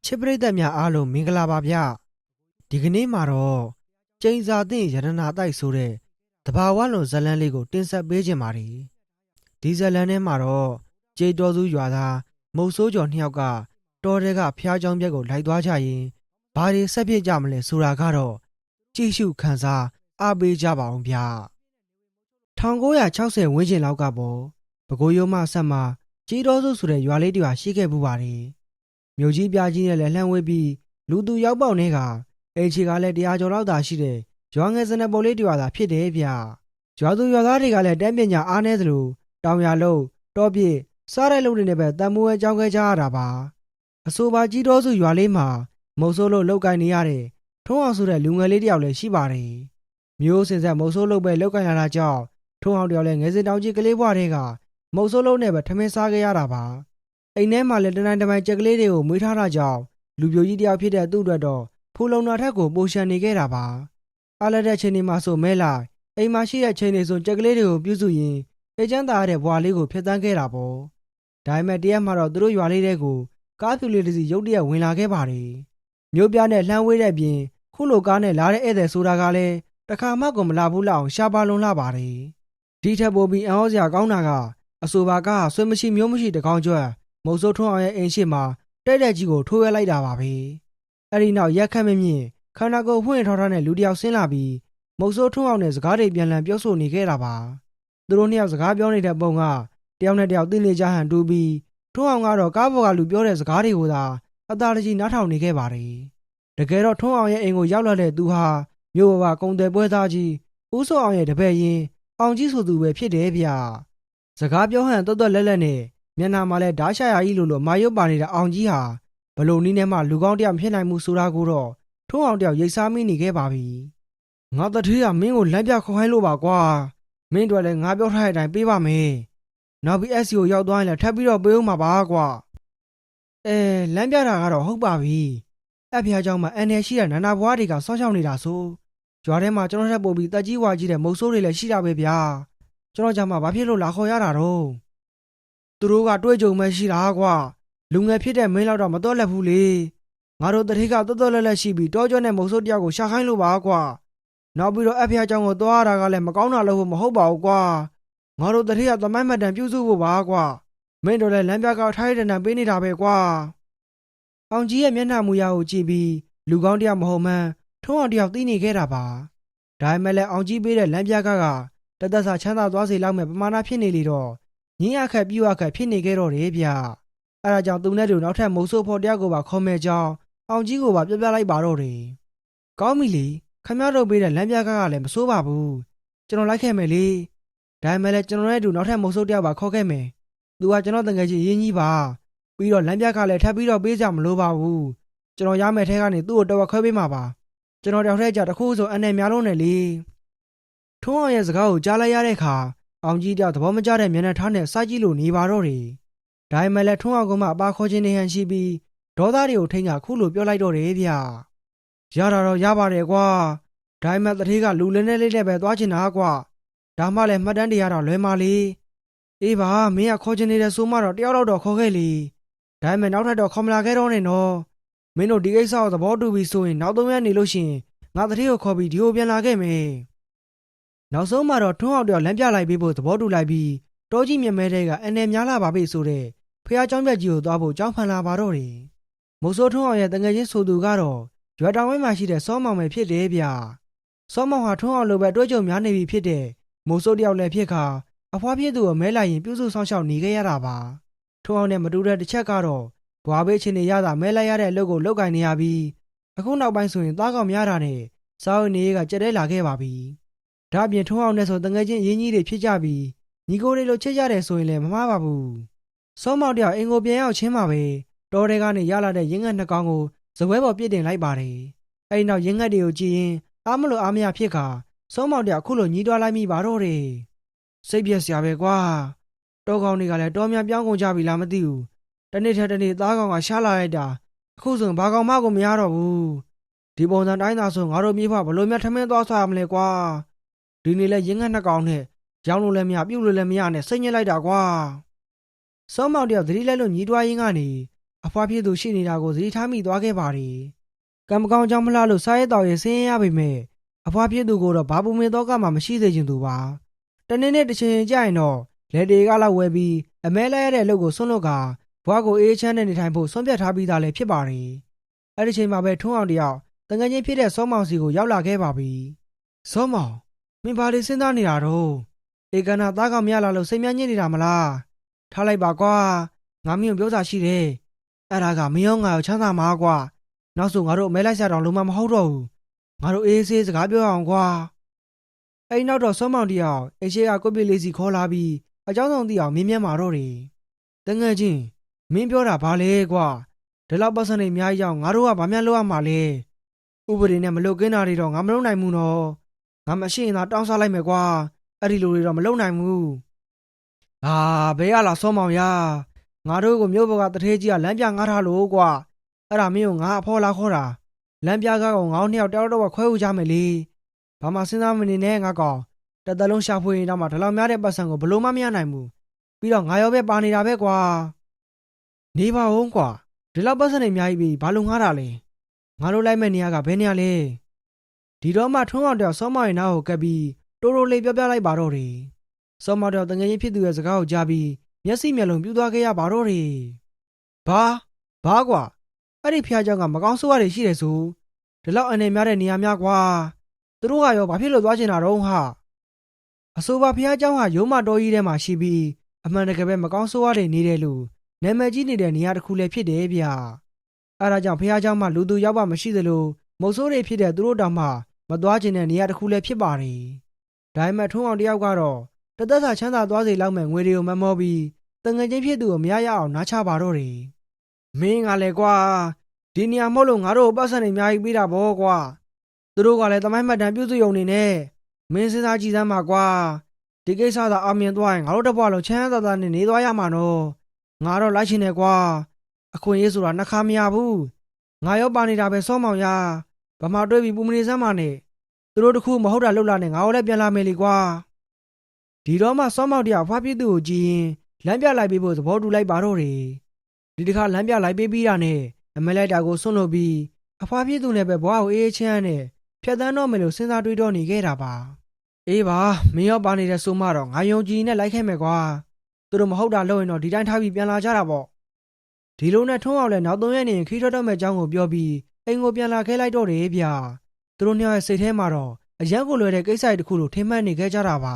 ချစ်ပရိသတ်များအားလုံးမင်္ဂလာပါဗျဒီကနေ့မှာတော့ကျိန်စာသင့်ရတနာတိုက်ဆိုတဲ့တဘာဝလွန်ဇလန်းလေးကိုတင်ဆက်ပေးခြင်းပါတယ်ဒီဇလန်းထဲမှာတော့ကျေတော်စုရွာသားမုတ်ဆိုးကျော်နှစ်ယောက်ကတော်တဲကဖျားချောင်းပြက်ကိုလိုက်သွားကြရင်ဘာတွေဆက်ဖြစ်ကြမလဲဆိုတာကတော့ကြည့်ရှုခန်းစားအားပေးကြပါအောင်ဗျ1960ဝန်းကျင်လောက်ကပေါ့ပဲခူးရိုးမဆက်မှာကျေတော်စုဆိုတဲ့ရွာလေးတစ်ရွာရှိခဲ့ပူပါတယ်မြို့ကြီးပြကြီးနဲ့လည်းလှမ်းဝေးပြီးလူသူရောက်ပေါက်နေကအိမ်ချီကလည်း100ကျော်လောက်သာရှိတဲ့ရွာငယ်စနပုတ်လေးတစ်ရွာသာဖြစ်တယ်ဗျရွာသူရွာသားတွေကလည်းတန်းပညာအားနည်းသလိုတောင်ရလုံးတောပြည့်စားတဲ့လုံတွေနဲ့ပဲတန်မိုးဝဲကြောင်းခဲကြရတာပါအဆိုပါကြီးတော်စုရွာလေးမှာမုတ်ဆိုးလို့လောက်ကင်နေရတဲ့ထုံးအောင်ဆိုတဲ့လူငယ်လေးတစ်ယောက်လည်းရှိပါတယ်မျိုးစင်ဆက်မုတ်ဆိုးလို့ပဲလောက်ကင်လာတာကြောင့်ထုံးအောင်တယောက်လည်းငယ်စဉ်တောင်ကြီးကလေးဘွားတွေကမုတ်ဆိုးလုံးနဲ့ပဲထမင်းစားခဲ့ရတာပါအိမ်ထဲမှာလည်းတနိုင်တပိုင်ကြက်ကလေးတွေကိုမွေးထားတာကြောင့်လူပြိုကြီးတယောက်ဖြစ်တဲ့သူ့အတွက်တော့ဖူလုံနာထက်ကိုပိုရှန်နေခဲ့တာပါအားလက်တဲ့ချိန်တွေမှာဆိုမဲလိုက်အိမ်မှာရှိတဲ့ချိန်တွေဆိုကြက်ကလေးတွေကိုပြုစုရင်းအေကျန်းသားရတဲ့ဘွားလေးကိုဖျက်ဆီးခဲ့တာပေါ့ဒါပေမဲ့တရက်မှတော့သူတို့ရွာလေးတွေကိုကားဖြူလေးတစ်စီးရုတ်တရက်ဝင်လာခဲ့ပါတယ်မြို့ပြနဲ့လှမ်းဝေးတဲ့ပြင်ခုလိုကားနဲ့လာတဲ့ဧည့်သည်ဆိုတာကလည်းတခါမှကိုမလာဘူးလောက်ရှားပါလွန်လာပါတယ်ဒီထက်ပိုပြီးအံ့ဩစရာကောင်းတာကအဆိုပါကားဆွေမရှိမျိုးမရှိတကောင်ကျွတ်မုတ်ဆိုးထွန်းအောင်ရဲ့အိမ်ရှိမှာတဲ့တဲ့ကြီးကိုထိုးရဲလိုက်တာပါပဲအဲ့ဒီနောက်ရက်ခတ်မမြင့်ခန္ဓာကိုယ်ဖွင့်ထော်ထားတဲ့လူတစ်ယောက်ဆင်းလာပြီးမုတ်ဆိုးထွန်းအောင်နဲ့စကားတွေပြန်လည်ပြောဆိုနေခဲ့တာပါသူတို့နှစ်ယောက်စကားပြောနေတဲ့ပုံကတယောက်နဲ့တယောက်သိနေကြဟန်တူပြီးထွန်းအောင်ကတော့ကားပေါ်ကလူပြောတဲ့စကားတွေကိုသာအသာတကြီးနားထောင်နေခဲ့ပါတယ်တကယ်တော့ထွန်းအောင်ရဲ့အိမ်ကိုရောက်လာတဲ့သူဟာမြို့ဘဝကုံတယ်ပွဲသားကြီးဦးစောအောင်ရဲ့တပည့်ရင်အောင်ကြီးဆိုသူပဲဖြစ်တယ်ဗျစကားပြောဟန်တော်တော်လက်လက်နဲ့မျက်နှာမှာလည်းဓာရှာယာကြီးလိုမာရုပ်ပါနေတဲ့အောင်ကြီးဟာဘလို့နီးနဲ့မှလူကောင်းတယောက်ဖြစ်နိုင်မှုဆိုတာကိုတော့ထုံးအောင်တယောက်ရိတ်စားမိနေခဲ့ပါပြီငါတထေးကမင်းကိုလမ်းပြခေါ်ခိုင်းလို့ပါကွာမင်းတို့လည်းငါပြောထားတဲ့အတိုင်းပေးပါမယ်နောက်ပြီး SC ကိုရောက်သွားရင်လည်းထပ်ပြီးတော့ပေးဦးမှာပါကွာလမ်းပြတာကတော့ဟုတ်ပါပြီအဖေအကြောင်းမှာအန်နယ်ရှိတဲ့နာနာဘွားတွေကစောင့်ရှောက်နေတာဆိုရွာထဲမှာကျွန်တော်ထပ်ပို့ပြီးတက်ကြီးဝါကြီးတဲ့မုတ်ဆိုးတွေလည်းရှိတာပဲဗျာကျွန်တော်ကြောင့်မှဘာဖြစ်လို့လာခေါ်ရတာတော့သူတို့ကတွေ့ကြုံမဲ့ရှိတာကွာလူငယ်ဖြစ်တဲ့မင်းလောက်တော့မတော်လက်ဘူးလေငါတို့တတိကတော်တော်လက်လက်ရှိပြီးတောကျောနဲ့မုတ်ဆိုးတယောက်ကိုရှာခိုင်းလို့ပါကွာနောက်ပြီးတော့အဖေအကြောင်းကိုသွားရတာကလည်းမကောင်းတာလို့မဟုတ်ပါဘူးကွာငါတို့တတိကသမိုင်းမှတ်တမ်းပြုစုဖို့ပါကွာမင်းတို့လည်းလမ်းပြကောက်ထိုင်းတဲ့နံပေးနေတာပဲကွာအောင်ကြီးရဲ့မျက်နှာမူရကိုကြည့်ပြီးလူကောင်းတယောက်မဟုတ်မှန်းထုံးအောင်တယောက်သိနေခဲ့တာပါဒါပေမဲ့လည်းအောင်ကြီးပေးတဲ့လမ်းပြကတသက်စာချမ်းသာသွားစေလောက်မဲ့ပမာဏဖြစ်နေလေတော့ညင်းအခက်ပြူအခက်ဖြစ်နေခဲ့တော့တယ်ဗျအဲဒါကြောင့်သူနဲ့တူနောက်ထပ်မုတ်ဆိုးဖော်တယောက်ကိုပါခေါ်မဲ့ကြောင်းအောင်ကြီးကိုပါပြပြလိုက်ပါတော့တယ်ကောင်းပြီလေခမရတို့ပေးတဲ့လမ်းပြကလည်းမစိုးပါဘူးကျွန်တော်လိုက်ခဲ့မယ်လေဒါပေမဲ့လည်းကျွန်တော်နဲ့တူနောက်ထပ်မုတ်ဆိုးတယောက်ပါခေါ်ခဲ့မယ်သူကကျွန်တော်တငယ်ချင်းရင်းကြီးပါပြီးတော့လမ်းပြကလည်းထပ်ပြီးတော့ပေးကြမလို့ပါဘူးကျွန်တော်ရမယ့်ထဲကနေသူ့ကိုတော့ခွဲပေးမှာပါကျွန်တော်တယောက်တည်းကြတခုဆိုအနေများလုံးနဲ့လေထုံးအောင်ရဲ့စကားကိုကြားလိုက်ရတဲ့အခါအောင်ကြီးတယောက်သဘောမကျတဲ့မျက်နှာထားနဲ့စိုက်ကြည့်လို့နေပါတော့တယ်ဒါပေမဲ့လည်းထုံးအောင်ကမှအပါခေါ်ခြင်းနေဟန်ရှိပြီးဒေါသတွေကိုထိန်းကခုလိုပြောလိုက်တော့တယ်ဗျရတာတော့ရပါတယ်ကွာဒါပေမဲ့တတိကလူလဲနေလေးနဲ့ပဲသွားချင်တာကွာဒါမှလည်းမှတ်တမ်းတွေရတော့လွယ်မာလေအေးပါမင်းကခေါ်ခြင်းနေတဲ့ဆိုမှတော့တယောက်တော့ခေါ်ခဲ့လေဒါပေမဲ့နောက်ထပ်တော့ခေါ်မလာခဲ့တော့နဲ့နော်မင်းတို့ဒီကိစ္စကိုသဘောတူပြီးဆိုရင်နောက်3ရက်နေလို့ရှိရင်ငါတတိကိုခေါ်ပြီးဒီကိုပြန်လာခဲ့မယ်နောက်ဆုံးမှာတော့ထွန်းအောင်တယောက်လမ်းပြလိုက်ပေးဖို့သဘောတူလိုက်ပြီးတောကြီးမြမဲတဲ့ကအနေများလာပါပြီဆိုတဲ့ဖះเจ้าပြက်ကြီးကိုသွားဖို့ကြောင်းဖန်လာပါတော့တယ်မုတ်ဆိုးထွန်းအောင်ရဲ့တငယ်ချင်းဆိုသူကတော့ရွာတောင်ဝဲမှာရှိတဲ့စောမောင်ပဲဖြစ်တယ်ဗျစောမောင်ဟာထွန်းအောင်လိုပဲတွေ့ကြုံများနေပြီဖြစ်တဲ့မုတ်ဆိုးတယောက်လည်းဖြစ်ခါအဖွားဖြစ်သူကိုမဲလိုက်ရင်ပြုစုဆောင်ရှောက်နေခဲ့ရတာပါထွန်းအောင်နဲ့မတူတဲ့တစ်ချက်ကတော့ဘွားဘေးချင်းနေရတာမဲလိုက်ရတဲ့အလုပ်ကိုလုပ်ကင်နေရပြီးအခုနောက်ပိုင်းဆိုရင်သားကောင်များတာနဲ့စားဝတ်နေရေးကကြက်တဲလာခဲ့ပါပြီဒါအပြင်ထုံးအောင်နဲ့ဆိုတငယ်ချင်းရင်းကြီးတွေဖြစ်ကြပြီးညီကိုတွေလိုချစ်ကြတယ်ဆိုရင်လည်းမမှားပါဘူးစောမောင်တယောက်အင်ကိုပြန်ရောက်ချင်းမှာပဲတော်တဲကနေရလာတဲ့ရင်းငတ်နှစ်ကောင်ကိုဇပွဲပေါ်ပြစ်တင်လိုက်ပါတယ်အဲဒီနောက်ရင်းငတ်တွေကိုကြည့်ရင်အားမလို့အားမရဖြစ်ခါစောမောင်တယောက်ခုလိုညီးတွားလိုက်မိပါတော့တယ်စိတ်ပြက်စရာပဲကွာတောကောင်တွေကလည်းတော်များပြောင်းကုန်ကြပြီလားမသိဘူးတနေ့ထက်တနေ့သားကောင်ကရှားလာလိုက်တာအခုဆိုရင်ဘာကောင်မှကိုမရတော့ဘူးဒီပုံစံတိုင်းသာဆိုငါတို့မြေဖွားဘလို့များထမင်းသွားဆွာရမလဲကွာဒီနေ့လဲရင်းငတ်နှစ်ကောင်နဲ့ရောင်းလို့လည်းမရပြုတ်လို့လည်းမရနဲ့စိတ်ညစ်လိုက်တာကွာစောမောင်တယောက်သတိလိုက်လို့ညီးတွားရင်းကနေ အဖွားဖြစ်သူရှိနေတာကိုသတိထားမိသွားခဲ့ပါတယ်ကံမကောင်းကြောင့်မလားလို့စားရဲတောက်ရဲဆင်းရဲရပေမဲ့အဖွားဖြစ်သူကိုတော့ဘာပူမင်တော့ကမှမရှိစေချင်သူပါတနေ့နဲ့တစ်ချိန်ကြာရင်တော့လက်တွေကလောက်ဝဲပြီးအမဲလဲရတဲ့အလုပ်ကိုဆွန့်လွတ်ကာဘွားကိုအေးချမ်းတဲ့နေထိုင်ဖို့ဆုံးဖြတ်ထားပြီးသားလည်းဖြစ်ပါတယ်အဲ့ဒီချိန်မှာပဲထွန်းအောင်တယောက်တငယ်ချင်းဖြစ်တဲ့စောမောင်စီကိုရောက်လာခဲ့ပါပြီစောမောင်မင်းဘာလို့စဉ်းစားနေတာတော့ဧကနာသားကောင်မရလာလို့စိတ်များညစ်နေတာမလားထားလိုက်ပါကွာငါမင်းကိုပြောစာရှိတယ်အဲ့ဒါကမင်းရောငါကိုချမ်းသာမှာကွာနောက်ဆိုငါတို့မဲလိုက်စားတော့လုံးမမဟုတ်တော့ဘူးငါတို့အေးဆေးစကားပြောအောင်ကွာအဲ့နောက်တော့စောမောင်တယောက်အရှိကကိုပြစ်လေးစီခေါ်လာပြီးအเจ้าဆောင်တီအောင်မြင်းမြန်းမာတော့တယ်တငယ်ချင်းမင်းပြောတာဘာလဲကွာဒီလောက်ပတ်စံနေအများကြီးကြောင့်ငါတို့ကဘာမှလုပ်ရမှာလဲဥပဒေနဲ့မလုပ်ကင်းတာတွေတော့ငါမလုပ်နိုင်ဘူးနော်ငါမရှိရင်သာတောင်းစားလိုက်မယ်ကွာအဲ့ဒီလိုတွေတော့မလုပ်နိုင်ဘူးဟာဘယ်ရလားစောမောင်ရငါတို့ကိုမြို့ပေါ်ကတထေးကြီးကလမ်းပြငားထားလို့ကွာအဲ့ဒါမင်းကိုငါအဖော်လာခေါ်တာလမ်းပြကားကောင်ငေါင်းနှစ်ယောက်တောက်တော့ခွဲဦးကြမယ်လေဘာမှစဉ်းစားမနေနဲ့ငါကောင်တစ်သက်လုံးရှာဖွေရင်တော့မှဒီလောက်များတဲ့ပတ်စံကိုဘလို့မှမရနိုင်ဘူးပြီးတော့ငါရောပဲပါနေတာပဲကွာနေပါဦးကွာဒီလောက်ပတ်စံနေအများကြီးပြီဘာလို့ငားတာလဲငါတို့လိုက်မဲ့နေရာကဘယ်နေရာလဲဒီတော့မှထွန်းအောင်တယောက်စောမောင်ရဲ့နားကိုကပ်ပြီးတိုးတိုးလေးပြောပြလိုက်ပါတော့တယ်စောမောင်တယောက်တငယ်ချင်းဖြစ်သူရဲ့စကားကိုကြားပြီးမျက်စိမျက်လုံးပြူသွားခဲ့ရပါတော့တယ်ဘာကွာအဲ့ဒီဖျားเจ้าကမကောင်းဆိုးရတွေရှိတယ်ဆိုဒီလောက်အနေများတဲ့နေရာများကွာသူတို့ကရောဘာဖြစ်လို့သွားချင်တာတော့ဟာအဆိုပါဖျားเจ้าဟာရုံးမတော်ကြီးထဲမှာရှိပြီးအမှန်တကယ်ပဲမကောင်းဆိုးရတွေနေတယ်လို့နာမည်ကြီးနေတဲ့နေရာတစ်ခုလည်းဖြစ်တယ်ဗျအဲဒါကြောင့်ဖျားเจ้าမှလူသူရောက်ပါမရှိသလိုမုတ်ဆိုးတွေဖြစ်တဲ့သူတို့တောင်မှမသွားချင်တဲ့နေရာတစ်ခုလည်းဖြစ်ပါတယ်ဒါပေမဲ့ထွန်းအောင်တယောက်ကတော့တသက်စာချမ်းသာသွားစေလောက်မဲ့ငွေတွေကိုမမောပြီးတငယ်ချင်းဖြစ်သူကိုမရရအောင်နားချပါတော့တယ်မင်းကလည်းကွာဒီနေရာမဟုတ်လို့ငါတို့ပတ်စံနေအများကြီးပေးတာဗောကွာသူတို့ကလည်းတမိုင်းမှတ်တမ်းပြုစုရုံနေနဲ့မင်းစဉ်းစားကြည့်စမ်းပါကွာဒီကိစ္စသာအောင်မြင်သွားရင်ငါတို့တစ်ပွားလုံးချမ်းသာသာနဲ့နေသွားရမှာနော်ငါတော့လိုက်ချင်တယ်ကွာအခွင့်အရေးဆိုတာနှခါမရဘူးငါရောပါနေတာပဲစောမောင်ရဗမာတွေးပြီးပူမနေစမ်းပါနဲ့သူတို့တခုမဟုတ်တာလှုပ်လာနဲ့ငါတို့လည်းပြန်လာမယ်လေကွာဒီတော့မှစောမောင်တယောက်ဖွားပြစ်သူကိုကြည့်ရင်လမ်းပြလိုက်ပေးဖို့သဘောတူလိုက်ပါတော့တယ်ဒီတစ်ခါလမ်းပြလိုက်ပေးပြီးတာနဲ့အမဲလိုက်တာကိုဆွန့်လွတ်ပြီးအဖွားပြစ်သူနဲ့ပဲဘွားကိုအေးချမ်းနဲ့ဖြတ်တန်းတော့မယ်လို့စဉ်းစားတွေးတော့နေခဲ့တာပါအေးပါမင်းရောပါနေတဲ့ဆိုမှတော့ငါယုံကြည်နဲ့လိုက်ခဲ့မယ်ကွာသူတို့မဟုတ်တာလုပ်ရင်တော့ဒီတိုင်းထားပြီးပြန်လာကြတာပေါ့ဒီလိုနဲ့ထွန်းအောင်လည်းနောက်3ရက်နေခီးထွက်တော့မဲ့အကြောင်းကိုပြောပြီးအိမ်ကိုပြန်လာခဲ့လိုက်တော့တယ်ဗျသူတို့နှစ်ယောက်ရဲ့စိတ်ထဲမှာတော့အရန်ကိုလွယ်တဲ့ကိစ္စတွေတခုလိုထင်မှတ်နေခဲ့ကြတာပ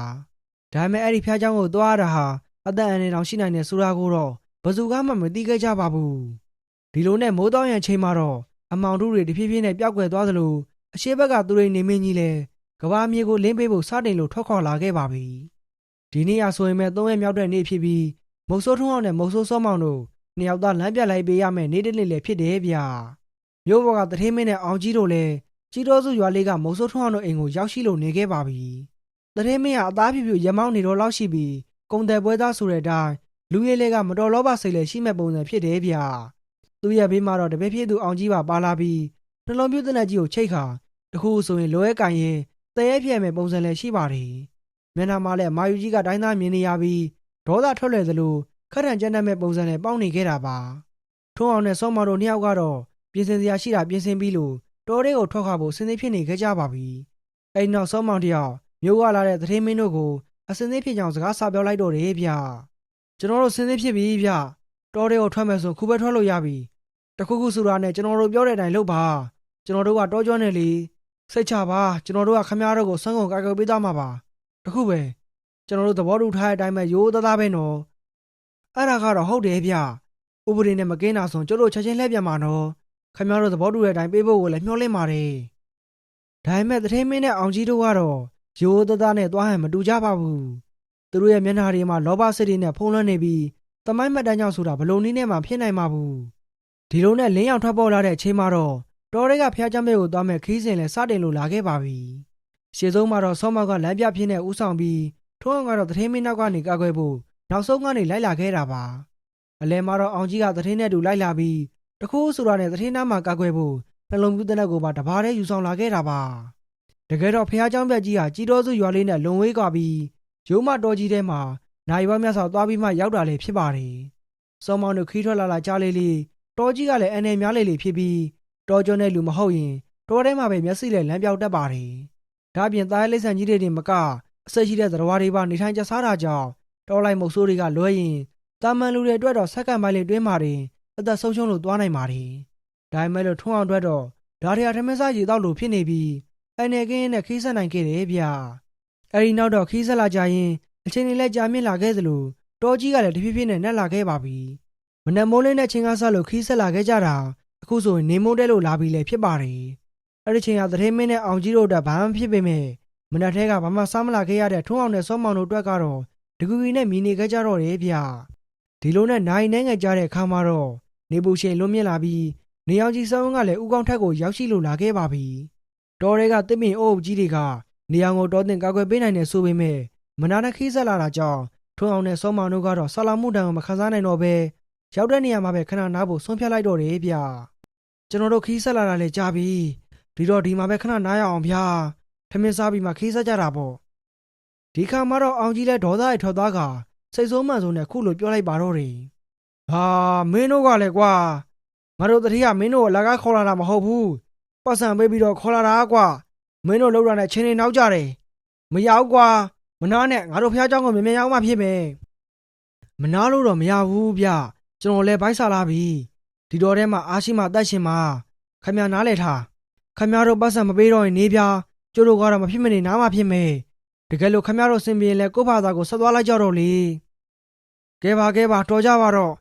ါဒါပေမဲ့အဲ့ဒီဖျားเจ้าကိုသွားရတာဟာအသက်အန္တရာယ်တောင်ရှိနိုင်တယ်ဆိုတာကိုတော့ဘယ်သူမှမသိခဲ့ကြပါဘူးဒီလိုနဲ့မိုးတောင်းရန်ချိန်မှာတော့အမောင်တို့တွေတဖြည်းဖြည်းနဲ့ပျောက်ကွယ်သွားသလိုအရှိဘက်ကသူတွေနေမင်းကြီးလည်းကဘာမြေကိုလင်းပေးဖို့စတင်လို့ထွက်ခေါ်လာခဲ့ပါပြီဒီနေ့ရဆိုရင်မဲ့3ရက်မြောက်တဲ့နေ့ဖြစ်ပြီးမုတ်ဆိုးထွန်းအောင်နဲ့မုတ်ဆိုးစောမောင်တို့နှစ်ယောက်သားလမ်းပြလိုက်ပေးရမယ်နေ့တစ်နေ့လည်းဖြစ်တယ်ဗျမြို့ပေါ်ကတထေးမင်းနဲ့အောင်ကြီးတို့လည်းကြီးတော်စုရွာလေးကမုတ်ဆိုးထွန်းအောင်တို့အိမ်ကိုရောက်ရှိလို့နေခဲ့ပါပြီတထေးမင်းကအသားဖြူဖြူရမောင်းနေတော့လောက်ရှိပြီးကုံတယ်ပွဲသားဆိုတဲ့အတိုင်းလူရဲလေးကမတော်လောဘစိတ်လည်းရှိမဲ့ပုံစံဖြစ်တယ်ဗျသူရဲ့ဘေးမှာတော့တပည့်ဖြစ်သူအောင်ကြီးပါလာပြီးနှလုံးပြူးတဲ့လက်ကြီးကိုချိတ်ခါတခုဆိုရင်လွဲကန်ရင်တရဲပြဲမဲ့ပုံစံလည်းရှိပါတယ်မျက်နှာမှာလည်းမာယူကြီးကတိုင်းသားမြင်နေရပြီးဒေါသထွက်လွယ်သလိုခက်ထန်ကြမ်းတမ်းမဲ့ပုံစံနဲ့ပေါင်းနေခဲ့တာပါထွန်းအောင်နဲ့စောမောင်တို့နှစ်ယောက်ကတော့ပြင်ဆင်စရာရှိတာပြင်ဆင်ပြီးလို့တော်လေးကိုထွက်ခွာဖို့စဉ်းစားဖြစ်နေခဲ့ကြပါပြီအဲ့နောက်စောမောင်တယောက်မျိုးကလာတဲ့သတင်းမင်းတို့ကိုအစင်းသေးဖြစ်ကြောင်စကားစာပြောလိုက်တော့တယ်ဗျကျွန်တော်တို့စဉ်းစားဖြစ်ပြီဗျတော်လေးကိုထွက်မယ်ဆိုခုပဲထွက်လို့ရပြီတခုခုဆိုတာနဲ့ကျွန်တော်တို့ပြောတဲ့အတိုင်းလုပ်ပါကျွန်တော်တို့ကတောကျွမ်းနေလေစိတ်ချပါကျွန်တော်တို့ကခမားတို့ကိုဆွမ်းကုန်ကာကွယ်ပေးသားမှာပါတခုပဲကျွန်တော်တို့သဘောတူထားတဲ့အတိုင်းပဲရိုးသားသားပဲနော်အဲ့ဒါကတော့ဟုတ်တယ်ဗျဥပဒေနဲ့မကင်းတာဆိုကျွန်တော်တို့ချက်ချင်းလှည့်ပြန်မှာနော်ခမားတို့သဘောတူတဲ့အတိုင်းပေးဖို့ကိုလည်းမျှော်လင့်ပါတယ်ဒါပေမဲ့တထေးမင်းနဲ့အောင်ကြီးတို့ကတော့ရိုးသားသားနဲ့သွားဟန်မတူကြပါဘူးသူတို့ရဲ့မျက်နှာတွေမှာလောဘစိတ်တွေနဲ့ဖုံးလွှမ်းနေပြီးတမိုင်းမှတ်တမ်းကြောင့်ဆိုတာဘလို့နည်းနဲ့မှဖြစ်နိုင်မှာဘူးဒီလိုနဲ့လင်းရောင်ထွက်ပေါ်လာတဲ့အချိန်မှာတော့တော်ရဲကဖျားချမ်းမဲကိုသွားမဲ့ခီးစဉ်လည်းစတင်လို့လာခဲ့ပါပြီရှေ့ဆုံးမှာတော့ဆောမောက်ကလမ်းပြပြင်းနဲ့ဦးဆောင်ပြီးထွန်းအောင်ကတော့တထေးမင်းနောက်ကနေကာကွယ်ဖို့နောက်ဆုံးကနေလိုက်လာခဲ့တာပါအလဲမှာတော့အောင်ကြီးကတထေးနဲ့တူလိုက်လာပြီးတခုဆိုတာနဲ့တထေးနားမှာကာကွယ်ဖို့နှလုံးပြူတဲ့လက်ကိုပါတဘာတည်းယူဆောင်လာခဲ့တာပါတကယ်တော့ဖျားချမ်းပြက်ကြီးဟာကြီးတော်စုရွာလေးနဲ့လွန်ဝေးကွာပြီးရုံးမတော်ကြီးထဲမှာနိုင်ဝါမြတ်စွာသွားပြီးမှရောက်တာလည်းဖြစ်ပါတယ်စောမောင်တို့ခီးထွက်လာကြားလေး တော်ကြီးကလည်းအနေများလေဖြစ်ပြီးတော်ကျော်တဲ့လူမဟုတ်ရင်တော်ထဲမှာပဲမျက်စိနဲ့လမ်းပြောက်တတ်ပါတယ်။ဒါပြင်သားလိမ့်ဆန်ကြီးတွေတင်မကအဆက်ရှိတဲ့သတ္တဝါတွေပါနေထိုင်ကြစားတာကြောင့်တော်လိုက်မုတ်ဆိုးတွေကလွဲရင်တာမန်လူတွေအတွက်တော့စက္ကန့်ပိုင်းလေးတွင်းမှာတင်အသက်ဆုံးရှုံးလို့သွားနိုင်ပါတယ်။ဒါပေမဲ့လို့ထွန်းအောင်အတွက်တော့ဒါတွေဟာထမင်းစားရည်တော့လို့ဖြစ်နေပြီးအနေကင်းနဲ့ခီးဆက်နိုင်ခဲ့တယ်ဗျ။အဲဒီနောက်တော့ခီးဆက်လာကြရင်အချိန်လေးလည်းကြာမြင့်လာခဲ့သလိုတော်ကြီးကလည်းတဖြည်းဖြည်းနဲ့နှက်လာခဲ့ပါပြီ။မနက်မိုးလင်းတဲ့ချိန်ကစလို့ခီးဆက်လာခဲ့ကြတာအခုဆိုရင်နေမိုးတဲလို့လာပြီလေဖြစ်ပါတယ်။အဲဒီချိန်ကသတင်းမင်းနဲ့အောင်ကြီးတို့အတွက်ဘာမှဖြစ်ပေမဲ့မနက်ထဲကဘာမှစားမလာခဲ့ရတဲ့ထွန်းအောင်နဲ့စောမောင်တို့အတွက်ကတော့တကူကြီးနဲ့မြည်နေခဲ့ကြတော့တယ်ဗျ။ဒီလိုနဲ့နိုင်နှဲငယ်ကြတဲ့အခါမှာတော့နေပူရှိန်လွတ်မြင့်လာပြီးနေအောင်ကြီးစောင်းကလည်းဥကောင်းထက်ကိုရောက်ရှိလို့လာခဲ့ပါပြီ။တော်တွေကတစ်ပင်အုပ်ကြီးတွေကနေအောင်ကိုတော်တင်ကာကွယ်ပေးနိုင်တယ်ဆိုပေမဲ့မနာနဲ့ခီးဆက်လာတာကြောင့်ထွန်းအောင်နဲ့စောမောင်တို့ကတော့ဆလာမှုတန်ကိုမခံစားနိုင်တော့ပဲရောက်တဲ့နေရာမှာပဲခဏနားဖို့ဆုံးဖြတ်လိုက်တော့တယ်ဗျ။ကျွန်တော်တို့ခီးဆက်လာတာလည်းကြာပြီဒီတော့ဒီမှာပဲခဏနားရအောင်ဗျာထမင်းစားပြီးမှခီးဆက်ကြတာပေါ့ဒီခါမှာတော့အောင်ကြီးလည်းဒေါသရိုက်ထွက်သွားကစိတ်ဆိုးမှန်ဆိုးနဲ့ခုလိုပြောလိုက်ပါတော့တယ်ဟာမင်းတို့ကလည်းကွာငါတို့တတိယမင်းတို့ကိုအလကားခေါ်လာတာမဟုတ်ဘူးပတ်စံပေးပြီးတော့ခေါ်လာတာကွာမင်းတို့လောက်တာနဲ့ချင်းနေနောက်ကြတယ်မရောက်ကွာမနာနဲ့ငါတို့ဖះเจ้าကိုမြင်မြင်ရောက်မှဖြစ်မယ်မနာလို့တော့မရဘူးဗျကျွန်တော်လည်းဘိုက်စားလာပြီဒီတော်ထဲမှာအားရှိမှတတ်ရှင်မှာခမရနားလေထားခမရတို့ပတ်စံမပေးတော့ရင်နေပြကျတို့ကတော့မဖြစ်မနေနားမှဖြစ်မယ်တကယ်လို့ခမရတို့စင်ပြေလဲကို့ဘာသာကိုဆက်သွားလိုက်ကြတော့လေကဲပါတော်ကြပါတော့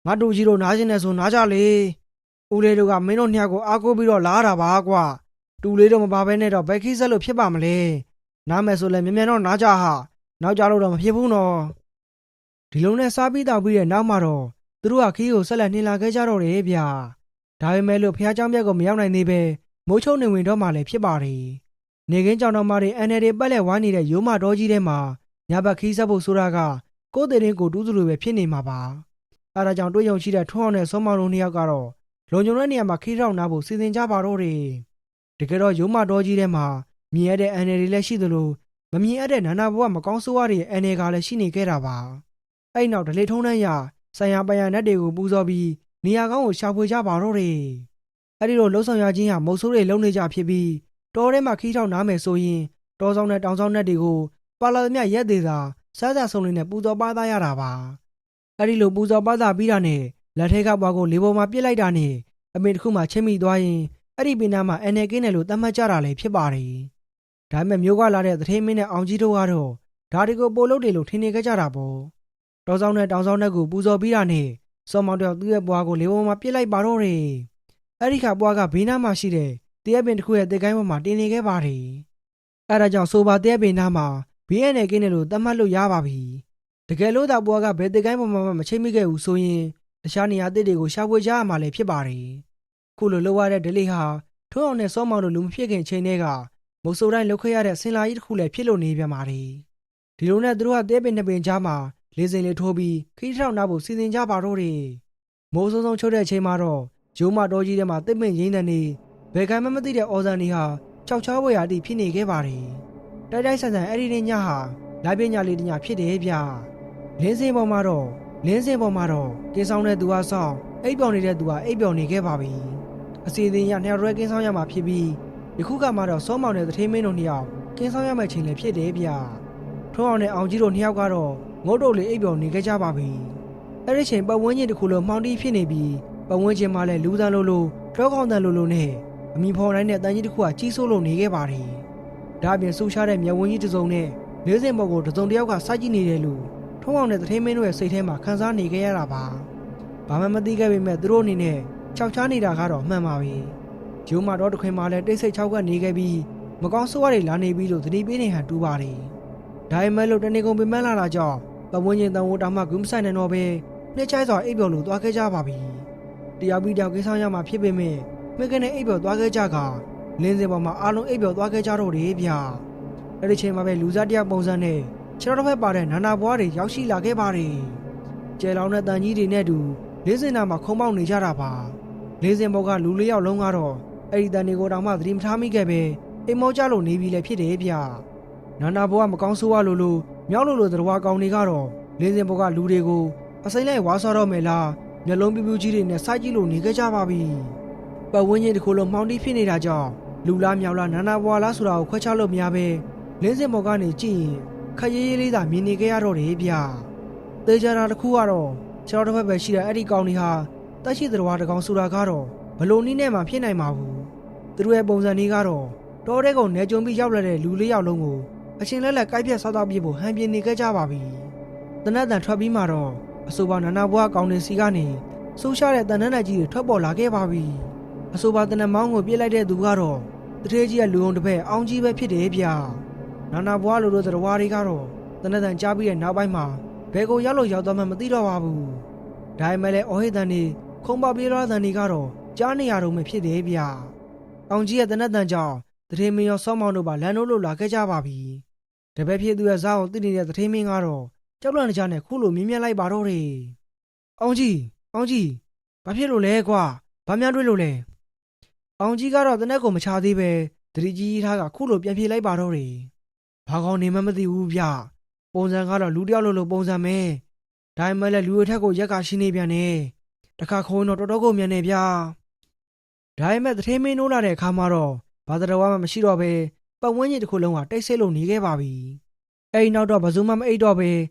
ငါတူကြီးတို့နားရှင်နေဆိုနားကြလေဦးလေးတို့ကမင်းတို့နှစ်ယောက်ကိုအားကိုးပြီးတော့လာတာပါကွာတူလေးတို့မပါဘဲနဲ့တော့ဘယ်ခိဆက်လို့ဖြစ်ပါမလဲနားမယ်ဆိုလဲမြန်တော့နားကြဟာနောက်ကြလို့တော့မဖြစ်ဘူးနော်ဒီလုံးနဲ့စားပြီးတောက်ပြီးတဲ့နောက်မှာတော့သူတို့ကခီးကိုဆက်လက်နှင်လာခဲ့ကြတော့တယ်ဗျဒါပေမဲ့လို့ဖះเจ้าမြတ်ကိုမရောက်နိုင်သေးပဲမိုးချုံနေဝင်တော့မှလည်းဖြစ်ပါတယ်နေကင်းကြောင်တော်မတွေအန်နယ်တွေပတ်လက်ဝိုင်းနေတဲ့ရိုးမတော်ကြီးထဲမှာညဘက်ခီးဆက်ဖို့ဆိုတာကကိုယ်တည်ရင်ကိုတူးသူလိုပဲဖြစ်နေမှာပါအဲဒါကြောင့်တွေးယုံရှိတဲ့ထွန်းအောင်နဲ့စောမောင်တို့နှစ်ယောက်ကတော့လုံခြုံတဲ့နေရာမှာခီးထောင်နာဖို့စီစဉ်ကြပါတော့တယ်တကယ်တော့ရိုးမတော်ကြီးထဲမှာမြင်ရတဲ့အန်နယ်တွေလည်းရှိသလိုမမြင်ရတဲ့နာနာဘဝမကောင်းဆိုးရတဲ့အန်နယ်ကလည်းရှိနေခဲ့တာပါအဲ့နောက်ဒလေထုံးတန်းရဆိုင်ရာပယံနက်တွေကိုပူဇော်ပြီးနေရာကောင်းကိုရှာဖွေကြပါတော့တယ်အဲ့ဒီလိုလှုပ်ဆောင်ရခြင်းဟာမုတ်ဆိုးတွေလုံနေကြဖြစ်ပြီးတောထဲမှာခီးထောင်နားမယ်ဆိုရင်တောဆောင်နဲ့တောင်ဆောင်နဲ့တွေကိုပါလာသမျှရက်သေးသာစားကြဆုံလေးနဲ့ပူဇော်ပါသားရတာပါအဲ့ဒီလိုပူဇော်ပါသားပြီးတာနဲ့လက်ထဲကပွားကိုလေပေါ်မှာပြစ်လိုက်တာနဲ့အမေတစ်ခုမှချင်းမိသွားရင်အဲ့ဒီပင်နာမှာအနေကင်းတယ်လို့သတ်မှတ်ကြတာလည်းဖြစ်ပါတယ်ဒါပေမဲ့မျိုးကလာတဲ့သတင်းမင်းနဲ့အောင်ကြီးတို့ကတော့ဒါတွေကိုပို့လို့တယ်လို့ထင်နေကြတာပေါ့တောဆောင်နဲ့တောင်ဆောင်နဲ့ကိုပူဇော်ပြီးတာနဲ့စောမောင်တောင်သူ့ရဲ့ပွားကိုလေပေါ်မှာပြစ်လိုက်ပါတော့တယ်အဲ့ဒီခါပွားကဘေးနားမှာရှိတဲ့တရက်ပင်တစ်ခုရဲ့တေကိုင်းပေါ်မှာတင်နေခဲ့ပါတယ်။အဲဒါကြောင့်ဆိုပါတရက်ပင်နားမှာဘေးရနေကင်းတယ်လို့သတ်မှတ်လို့ရပါပြီ။တကယ်လို့သာပွားကဘယ်တေကိုင်းပေါ်မှာမချိတ်မိခဲ့ဘူးဆိုရင်တခြားနေရာအသစ်တွေကိုရှာဖွေကြရမှာလည်းဖြစ်ပါတယ်။ခုလိုလုပ်ရတဲ့ဒလိဟာထွန်းအောင်နဲ့စောမောင်တို့လူမဖြစ်ခင်ချိန်တည်းကမုတ်ဆိုးတိုင်းလုပ်ခဲ့ရတဲ့ဆင်လာကြီးတစ်ခုလည်းဖြစ်လို့နေပြန်ပါတယ်။ဒီလိုနဲ့သူတို့ကတဲပင်နှစ်ပင်ကြားမှာလေးစိမ်လေးထိုးပြီးခီးထောင်နာဖို့စီစဉ်ကြပါတော့တယ်။မိုးစုံစုံချုပ်တဲ့အချိန်မှာတော့ရိုးမတော်ကြီးထဲမှာတစ်ပင်ရင်းတဲ့နေဘယ်ကမှမသိတဲ့အော်ဇန်နေဟာကြောက်ချောဝေရာတိဖြစ်နေခဲ့ပါတယ်။တိုက်တိုက်ဆန်ဆန်အဲ့ဒီနေ့ညဟာလာပညာလေးတညဖြစ်တယ်ဗျ။လင်းစင်ပေါ်မှာတော့ကင်းဆောင်တဲ့သူဟာဆောင်အိပ်ပျော်နေတဲ့သူဟာအိပ်ပျော်နေခဲ့ပါပြီ။အစီအစဉ်ရနှစ်ယောက်ရဲကင်းဆောင်ရမှာဖြစ်ပြီးယခုကမှတော့စောမောင်တဲ့သထေးမင်းတို့နှစ်ယောက်ကင်းဆောင်ရမယ့်ချိန်လည်းဖြစ်တယ်ဗျ။ထွန်းအောင်နဲ့အောင်ကြီးတို့နှစ်ယောက်ကတော့ငုတ်တုတ်လေးအိပ်ပျော်နေခဲ့ကြပါပြီ။အဲ့ဒီချိန်ပတ်ဝန်းကျင်တစ်ခုလုံးမှောင်တီးဖြစ်နေပြီးပတ်ဝန်းကျင်မှာလည်းလူသားလိုတောကောင်တန်လိုနဲ့အမိဖော်တိုင်းတဲ့တန်ကြီးတစ်ခုကကြီးစိုးလို့နေခဲ့ပါတယ်။ဒါအပြင်ဆူရှားတဲ့မျက်ဝန်းကြီးတစ်စုံနဲ့လေးစင်ပေါ်ကိုတစ်စုံတစ်ယောက်ကစိုက်ကြည့်နေတယ်လို့ထုံးအောင်တဲ့သထေးမင်းတို့ရဲ့စိတ်ထဲမှာခံစားနေခဲ့ရတာပါ။ဘာမှမသိခဲ့ပေမဲ့သူတို့အနေနဲ့ခြောက်ချားနေတာကတော့မှန်ပါပဲ။ဂျိုးမတော်တစ်ခွင်မှာလည်းတိတ်ဆိတ်ချောက်ကနေခဲ့ပြီးမကောင်းဆိုးရတွေလာနေပြီးလို့သတိပေးနေဟန်တူပါတယ်။ဒါပေမဲ့လို့တနေကုန်ပင်ပန်းလာတာကြောင့်ပတ်ဝန်းကျင်တန်ဝတောင်မှဂုံးဆိုင်နေတော့ပဲနှစ်ချိုင်းစွာအိပ်ပျော်လို့သွားခဲ့ကြပါပြီ။တရားပြီးတောင်ကိစ္စရမှာဖြစ်ပေမဲ့မိခင်နဲ့အိပ်ပျော်သွားခဲ့ကြကလင်းစင်ပေါ်မှာအားလုံးအိပ်ပျော်သွားခဲ့ကြတော့တယ်ဗျ။အဲ့ဒီချိန်မှာပဲလူစားတယောက်ပုံစံနဲ့ခြေတော်တစ်ဖက်ပါတဲ့နာနာဘွားတွေရောက်ရှိလာခဲ့ပါတယ်။ကျဲလောင်တဲ့တန်ကြီးတွေနဲ့တူလင်းစင်နာမှာခုံပေါက်နေကြတာပါ။လင်းစင်ပေါ်ကလူလေးယောက်လုံးကတော့အဲ့ဒီတန်တွေကိုတောင်မှသတိမထားမိခဲ့ပဲအိမ်မောကြလို့နေပြီလည်းဖြစ်တယ်ဗျ။နာနာဘွားမကောင်းဆိုးရလို့မြောက်လို့သတ္တဝါကောင်တွေကတော့လင်းစင်ပေါ်ကလူတွေကိုအစိမ့်လိုက်ဝါဆော်တော့မယ်လား မျက်လုံးပြူးပြူးကြီးတွေနဲ့စိုက်ကြည့်လို့နေခဲ့ကြပါပြီပတ်ဝန်းကျင်တစ်ခုလုံးမှောင်တီးဖြစ်နေတာကြောင့်လူလားမြောက်လားနာနာဘွာလားဆိုတာကိုခွဲခြားလို့မရပဲလင်းစင်ပေါ်ကနေကြည့်ရင်ခက်ရေးရေးလေးသာမြင်နေခဲ့ရတော့တယ်ဗျသေချာတာတစ်ခုကတော့ခြေတော်တစ်ဖက်ပဲရှိတဲ့အဲ့ဒီကောင်တွေဟာတက်ရှိတဲ့တော်တကောင်ဆိုတာကတော့ဘလို့နည်းနဲ့မှဖြစ်နိုင်မှာဘူးသူတို့ရဲ့ပုံစံလေးကတော့တော်တဲ့ကောင်နေကြုံပြီးရောက်လာတဲ့လူလေးယောက်လုံးကိုအချင်းလဲကိုက်ပြက်ဆောက်တော့ပြဖို့ဟန်ပြင်းနေခဲ့ကြပါပြီတနက်တန်ထွက်ပြီးမှတော့အဆိုပါနာနာဘွားကောင်တွေစီကနေဆူရှားတဲ့တန်နှက်ကြီးတွေထွက်ပေါ်လာခဲ့ပါပြီအဆိုပါတနက်မောင်းကိုပြစ်လိုက်တဲ့သူကတော့တထေးကြီးရဲ့လူုံတစ်ဖက်အောင်ကြီးပဲဖြစ်တယ်ဗျနာနာဘွားလိုလိုသတ္တဝါတွေကတော့တနက်တန်ကြားပြီးတဲ့နောက်ပိုင်းမှာဘယ်ကိုရောက်လို့ရောက်သွားမှမသိတော့ပါဘူးဒါပေမဲ့လည်းအော်ဟစ်တန်တွေခုံပေါပြေးလာတန်တွေကတော့ကြားနေရတော့မှဖြစ်တယ်ဗျအောင်ကြီးရဲ့တနက်တန်ကြောင့်တထေးမင်းရောစောမောင်တို့ပါလမ်းတို့လိုလာခဲ့ကြပါပြီတပည့်ဖြစ်သူရဲ့ဇာတ်ကိုသိနေတဲ့တထေးမင်းကတော့ကြောက်လန့်ကြနဲ့ခုလိုမြင်မြင်လိုက်ပါတော့တယ်အောင်ကြီးဘာဖြစ်လို့လဲကွာဘာများတွေ့လို့လဲအောင်ကြီးကတော့တနက်ကိုမချသေးပဲတတိကြီးထားကခုလိုပြန်ပြေးလိုက်ပါတော့တယ်ဘာကောင်းနေမှမသိဘူးဗျပုံစံကတော့လူတယောက်လိုပုံစံပဲဒါမှလည်းလူအထက်ကိုရက်ကရှင်းနေပြန်တယ်တခါခုံတော့တော်တော်ကိုမြန်နေဗျာဒါပေမဲ့တထေးမင်းနိုးလာတဲ့အခါမှာတော့ဘာတတော်မှမရှိတော့ပဲပတ်ဝန်းကျင်တစ်ခုလုံးကတိတ်ဆိတ်လို့နေခဲ့ပါပြီအဲဒီနောက်တော့ဘယ်သူမှမအိပ်တော့ပ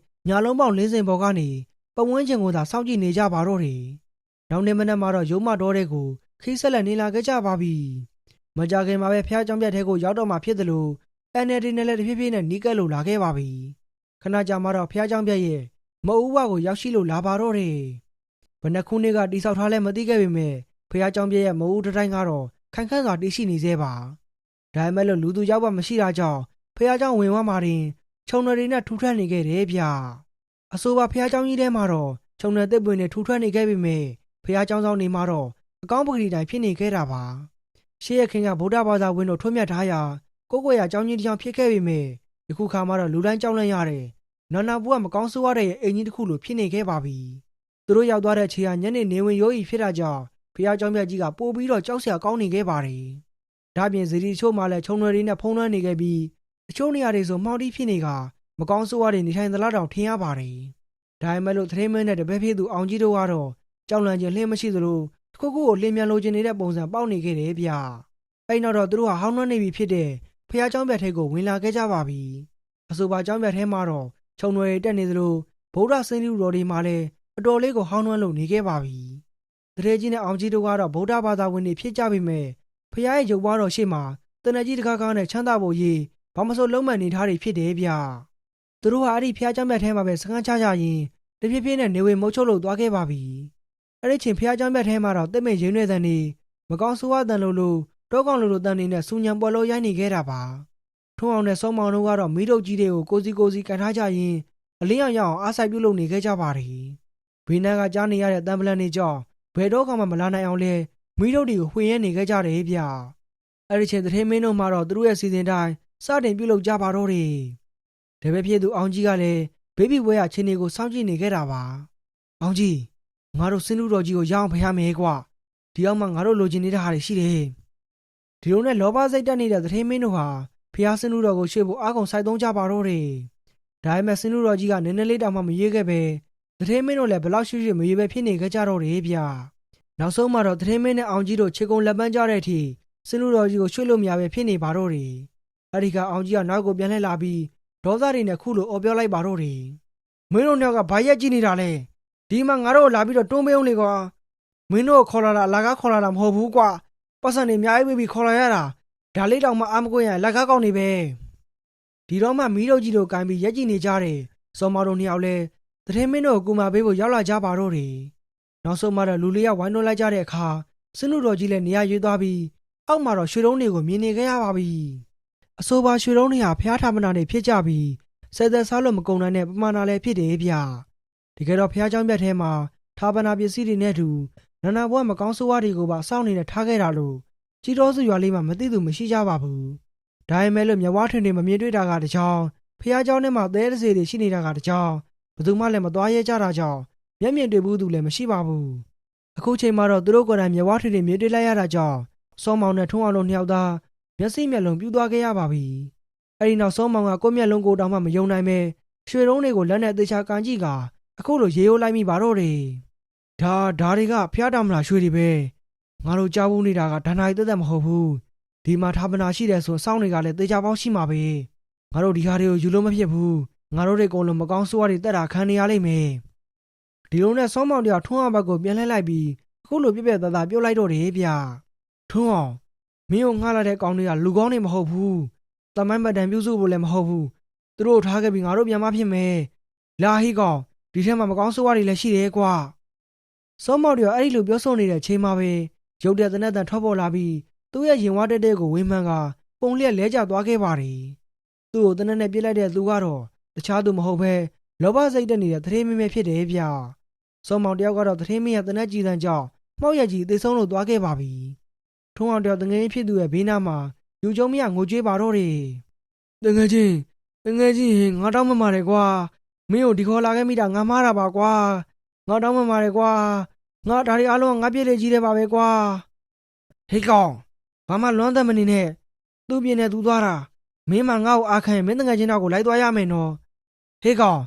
ဲညာလုံးပေါက်လင်းစင်ပေါ်ကနေပတ်ဝန်းကျင်ကိုသာစောင့်ကြည့်နေကြပါတော့တယ်နောက်နေ့မနက်မှာတော့ရုံးမတော်တဲ့ကိုခိဆက်လက်နေလာခဲ့ကြပါပြီမကြခင်မှာပဲဖះကြောင်ပြတ်ထဲကိုရောက်တော့မှဖြစ်တယ်လို့ NLD နဲ့လည်းတဖြည်းဖြည်းနဲ့နီးကပ်လို့လာခဲ့ပါပြီခဏကြာမှတော့ဖះကြောင်ပြတ်ရဲ့မအူးဝကိုရောက်ရှိလို့လာပါတော့တယ်ဘယ်နှခုနှစ်ကတိဆောက်ထားလဲမသိခဲ့ပေမဲ့ဖះကြောင်ပြတ်ရဲ့မအူးတိုင်းကတော့ခိုင်ခန့်စွာတည်ရှိနေသေးပါဒါပေမဲ့လို့လူသူရောက်ပါမရှိတာကြောင့်ဖះကြောင်ဝင်ဝမှာတင်ခြုံတွေနဲ့ထူထပ်နေခဲ့တယ်ဗျအဆိုပါဖះကြောင်ကြီးထဲမှာတော့ခြုံတဲ့တစ်ပွင့်နဲ့ထူထပ်နေခဲ့ပေမဲ့ဖះကြောင်ဆောင်နေမှာတော့အကောင်းပကတိတိုင်းဖြစ်နေခဲ့တာပါရှေးရခင်ကဗုဒ္ဓဘာသာဝင်တို့ထွန်းမြတ်ထားရာကိုကိုရအကြောင်းကြီးတစ်ကြောင်ဖြစ်ခဲ့ပေမဲ့ယခုခါမှာတော့လူတိုင်းကြောက်လန့်ရတယ်နာနာဘူးကမကောင်းဆိုးရတဲ့အင်ကြီးတစ်ခုလိုဖြစ်နေခဲ့ပါပြီသူတို့ရောက်သွားတဲ့ခြေဟာညနေနေဝင်ရိုးရီဖြစ်တာကြောင့်ဖះကြောင်မြတ်ကြီးကပို့ပြီးတော့ကြောက်စရာကောင်းနေခဲ့ပါတယ်ဒါပြင်ဇီရီချို့မှလည်းခြုံတွေနဲ့ဖုံးလွှမ်းနေခဲ့ပြီးအချို့နေရာတွေဆိုမှောင်တီးဖြစ်နေကမကောင်းဆိုးရတဲ့နေထိုင်သလားတောင်ထင်ရပါတယ်ဒါပေမဲ့လို့သတင်းမင်းနဲ့တပည့်ဖြစ်သူအောင်ကြီးတို့ကတော့ကြောက်လန့်ခြင်းလှင်းမရှိသလိုတစ်ခုခုကိုလင်းမြန်လိုချင်နေတဲ့ပုံစံပေါက်နေခဲ့တယ်ဗျအဲ့နောက်တော့သူတို့ဟာဟောင်းနှွမ်းနေပြီဖြစ်တဲ့ဖះเจ้าပြတ်ထဲကိုဝင်လာခဲ့ကြပါပြီအဆိုပါเจ้าပြတ်ထဲမှာတော့ခြုံတွေတက်နေသလိုဗုဒ္ဓဆင်းလူတော်တွေမှာလည်းအတော်လေးကိုဟောင်းနှွမ်းလို့နေခဲ့ပါပြီတရေကြီးနဲ့အောင်ကြီးတို့ကတော့ဗုဒ္ဓဘာသာဝင်တွေဖြစ်ကြပြီမဲ့ဖះရဲ့ရုပ်ပွားတော်ရှေ့မှာတနကြီးတကားကားနဲ့ချမ်းသာဖို့ရေးဘာမဆိုလုံးမန်နေထားတွေဖြစ်တယ်ဗျသူတို့ဟာအဲ့ဒီဖះเจ้าပြတ်ထဲမှာပဲစကန်းချကြရင်တဖြည်းဖြည်းနဲ့နေဝင်မုတ်ချုပ်လို့သွားခဲ့ပါပြီအဲ့ဒီချိန်ဖះเจ้าပြတ်ထဲမှာတော့တစ်မဲ့ရင်းရွယ်တဲ့နေမကောင်းဆိုးဝါးတန်လို့တောကောင်လိုတန်နေနဲ့စူညံပေါ်လို့ရိုက်နေခဲ့တာပါထုံးအောင်နဲ့စောမောင်တို့ကတော့မိတို့ကြီးတွေကိုကိုစီကန်ထားကြရင်အလင်းအောင်ရအောင်အားဆိုင်ပြုလုပ်နေခဲ့ကြပါတယ်ဘေးနားကကြားနေရတဲ့တန်ပလန်တွေကြောင့်ဘယ်တော့မှမလာနိုင်အောင်လဲမိတို့တွေကိုဖွင့်ရဲနေခဲ့ကြတယ်ဗျအဲ့ဒီချိန်တထေးမင်းတို့မှတော့သူတို့ရဲ့စီစဉ်တိုင်းစတင်ပြုလုပ်ကြပါတော့တယ်တပည့်ဖြစ်သူအောင်ကြီးကလည်းဘေဘီဝဲရချင်းတွေကိုစောင့်ကြည့်နေခဲ့တာပါအောင်ကြီးငါတို့စင်းလူတော်ကြီးကိုရအောင်ဖျားမယ်ကွာဒီအောင်မှငါတို့လိုချင်နေတဲ့ဟာတွေရှိတယ်ဒီလိုနဲ့လောဘစိတ်တက်နေတဲ့တထေးမင်းတို့ဟာဖျားစင်းလူတော်ကိုရွှေ့ဖို့အားကုန်စိုက်သုံးကြပါတော့တယ်ဒါပေမဲ့စင်းလူတော်ကြီးကနည်းနည်းလေးတောင်မှမရွေးခဲ့ပဲတထေးမင်းတို့လည်းဘလောက်ရွှေ့မရွေးပဲဖြစ်နေကြတော့တယ်ဗျနောက်ဆုံးမှာတော့တထေးမင်းနဲ့အောင်ကြီးတို့ခြေကုံလက်ပန်းကြတဲ့အထိစင်းလူတော်ကြီးကိုရွှေ့လို့မရပဲဖြစ်နေပါတော့တယ်အဲ့ဒီကအောင်ကြီးကနောက်ကိုပြန်လှည့်လာပြီးဒေါသတွေနဲ့ခုလိုအော်ပြောလိုက်ပါတော့တယ်မင်းတို့နှစ်ယောက်ကဘာရက်ကြည့်နေတာလဲဒီမှာငါတို့လာပြီးတော့တွန်းပေးအောင်လေကွာမင်းတို့ခေါ်လာတာအလကားခေါ်လာတာမဟုတ်ဘူးကွာပတ်စံနေအများကြီးပြီးခေါ်လာရတာဒါလေးတောင်မှအာမကွင်းရလက်ကားကောင်းနေပဲဒီတော့မှမီးတို့ကြီးတို့ကိုင်းပြီးရက်ကြည့်နေကြတယ်စောမတို့နှစ်ယောက်လဲတထင်းမင်းတို့ကိုကူမာပေးဖို့ရောက်လာကြပါတော့တယ်နောက်ဆုံးမှတော့လူလေးယောက်ဝိုင်းတွန်းလိုက်ကြတဲ့အခါစင်းလူတော်ကြီးလည်းနေရာရွေးသွားပြီးအောက်မှာတော့ရွှေတုံးတွေကိုမြင်နေခဲ့ရပါပြီအဆိုပါရွှေတုံးတွေဟာဖျားထာမနာတွေဖြစ်ကြပြီးဆယ်သက်စားလို့မကုန်နိုင်တဲ့ပမာဏလည်းဖြစ်တယ်ဗျတကယ်တော့ဖျားเจ้าပြတ်ထဲမှာထာပနာပစ္စည်းတွေနဲ့တူနာနာဘွားမကောင်းဆိုးဝါးတွေကိုပါစောင့်နေတဲ့ထားခဲ့တာလို့ကြီးတော်စုရွာလေးမှာမသိသူမရှိကြပါဘူးဒါပေမဲ့လို့မြဝထွင်တွေမမြင်တွေ့တာကတကြောင်ဖျားเจ้าနဲ့မှသဲတစေတွေရှိနေတာကတကြောင်ဘယ်သူမှလည်းမသွားရဲကြတာကြောင့်မျက်မြင်တွေ့ဘူးသူလည်းမရှိပါဘူးအခုချိန်မှာတော့သူတို့ကိုယ်တိုင်မြဝထွင်တွေမြင်တွေ့လိုက်ရတာကြောင့်စောမောင်နဲ့ထုံးအောင်တို့နှစ်ယောက်သားမျက်စိမျက်လုံးပြူးသွားခဲ့ရပါပြီအဲဒီနောက်စောမောင်ကကိုယ့်မျက်လုံးကိုတောင်မှမယုံနိုင်ပဲရွှေတုံးတွေကိုလက်နဲ့သေချာကန်ကြည့်ကအခုလိုရေရိုးလိုက်မိပါတော့တယ် ဒါတွေကဖျားတာမလားရွှေတွေပဲငါတို့ကြားဘူးနေတာကဒါနာရီတက်တက်မဟုတ်ဘူးဒီမှာဌာပနာရှိတယ်ဆိုစောင်းတွေကလည်းတေချာပေါင်းရှိမှာပဲငါတို့ဒီဟာတွေကိုယူလို့မဖြစ်ဘူးငါတို့တွေအကုန်လုံးမကောင်းဆိုးရတွေတက်တာခံနေရလိမ့်မယ်ဒီလိုနဲ့စောင်းမောင်တယောက်ထွန်းအောင်ဘက်ကိုပြန်လှည့်လိုက်ပြီးအခုလိုပြက်ပြက်သားသားပြုတ်လိုက်တော့တယ်ဗျထွန်းအောင်မင်းကိုငှားလာတဲ့ကောင်တွေကလူကောင်းတွေမဟုတ်ဘူးတမိုင်းပတ်တန်ပြုစုဖို့လည်းမဟုတ်ဘူးသူတို့ထားခဲ့ပြီးငါတို့ပြန်မဖြစ်မယ်လာဟိကောင်ဒီထဲမှာမကောင်းဆိုးရတွေလည်းရှိတယ်ကွာစောမောင်တယောက်အဲ့ဒီလိုပြောဆိုနေတဲ့အချိန်မှာပဲရုတ်တဲ့တနက်တန်ထွက်ပေါ်လာပြီးသူ့ရဲ့ရင်ဝါတက်တဲ့ကိုဝင်းမှန်းကပုံလျက်လဲကျသွားခဲ့ပါတယ်သူ့ကိုတနက်နဲ့ပြစ်လိုက်တဲ့သူကတော့တခြားသူမဟုတ်ပဲလောဘစိတ်တက်နေတဲ့သတင်းမင်းပဲဖြစ်တယ်ဗျစောမောင်တယောက်ကတော့သတင်းမင်းရဲ့တနက်ကြည်တန်းကြောင့်မှောက်ရကြီးသေဆုံးလို့သွားခဲ့ပါပြီထုံးအောင်တယောက်တငယ်ချင်းဖြစ်သူရဲ့ဘေးနားမှာယူကျုံမရငိုကြွေးပါတော့တယ်တငယ်ချင်းငါတောင်းမမာတယ်ကွာမင်းကိုဒီခေါ်လာခဲ့မိတာငါမှားတာပါကွာငါတောင်းမမာတယ်ကွာငါဒါတွေအားလုံးငါပြည့်လေကြီးတယ်ပါပဲကွာဟေးကောင်ဘာမှလွမ်းသက်မနေနဲ့သူ့ပြင်းနဲ့သူသွားတာမင်းမငါ့ကိုအားခံရင်မင်းတငယ်ချင်းတော့ကိုလိုက်သွားရမယ်နော်ဟေးကောင်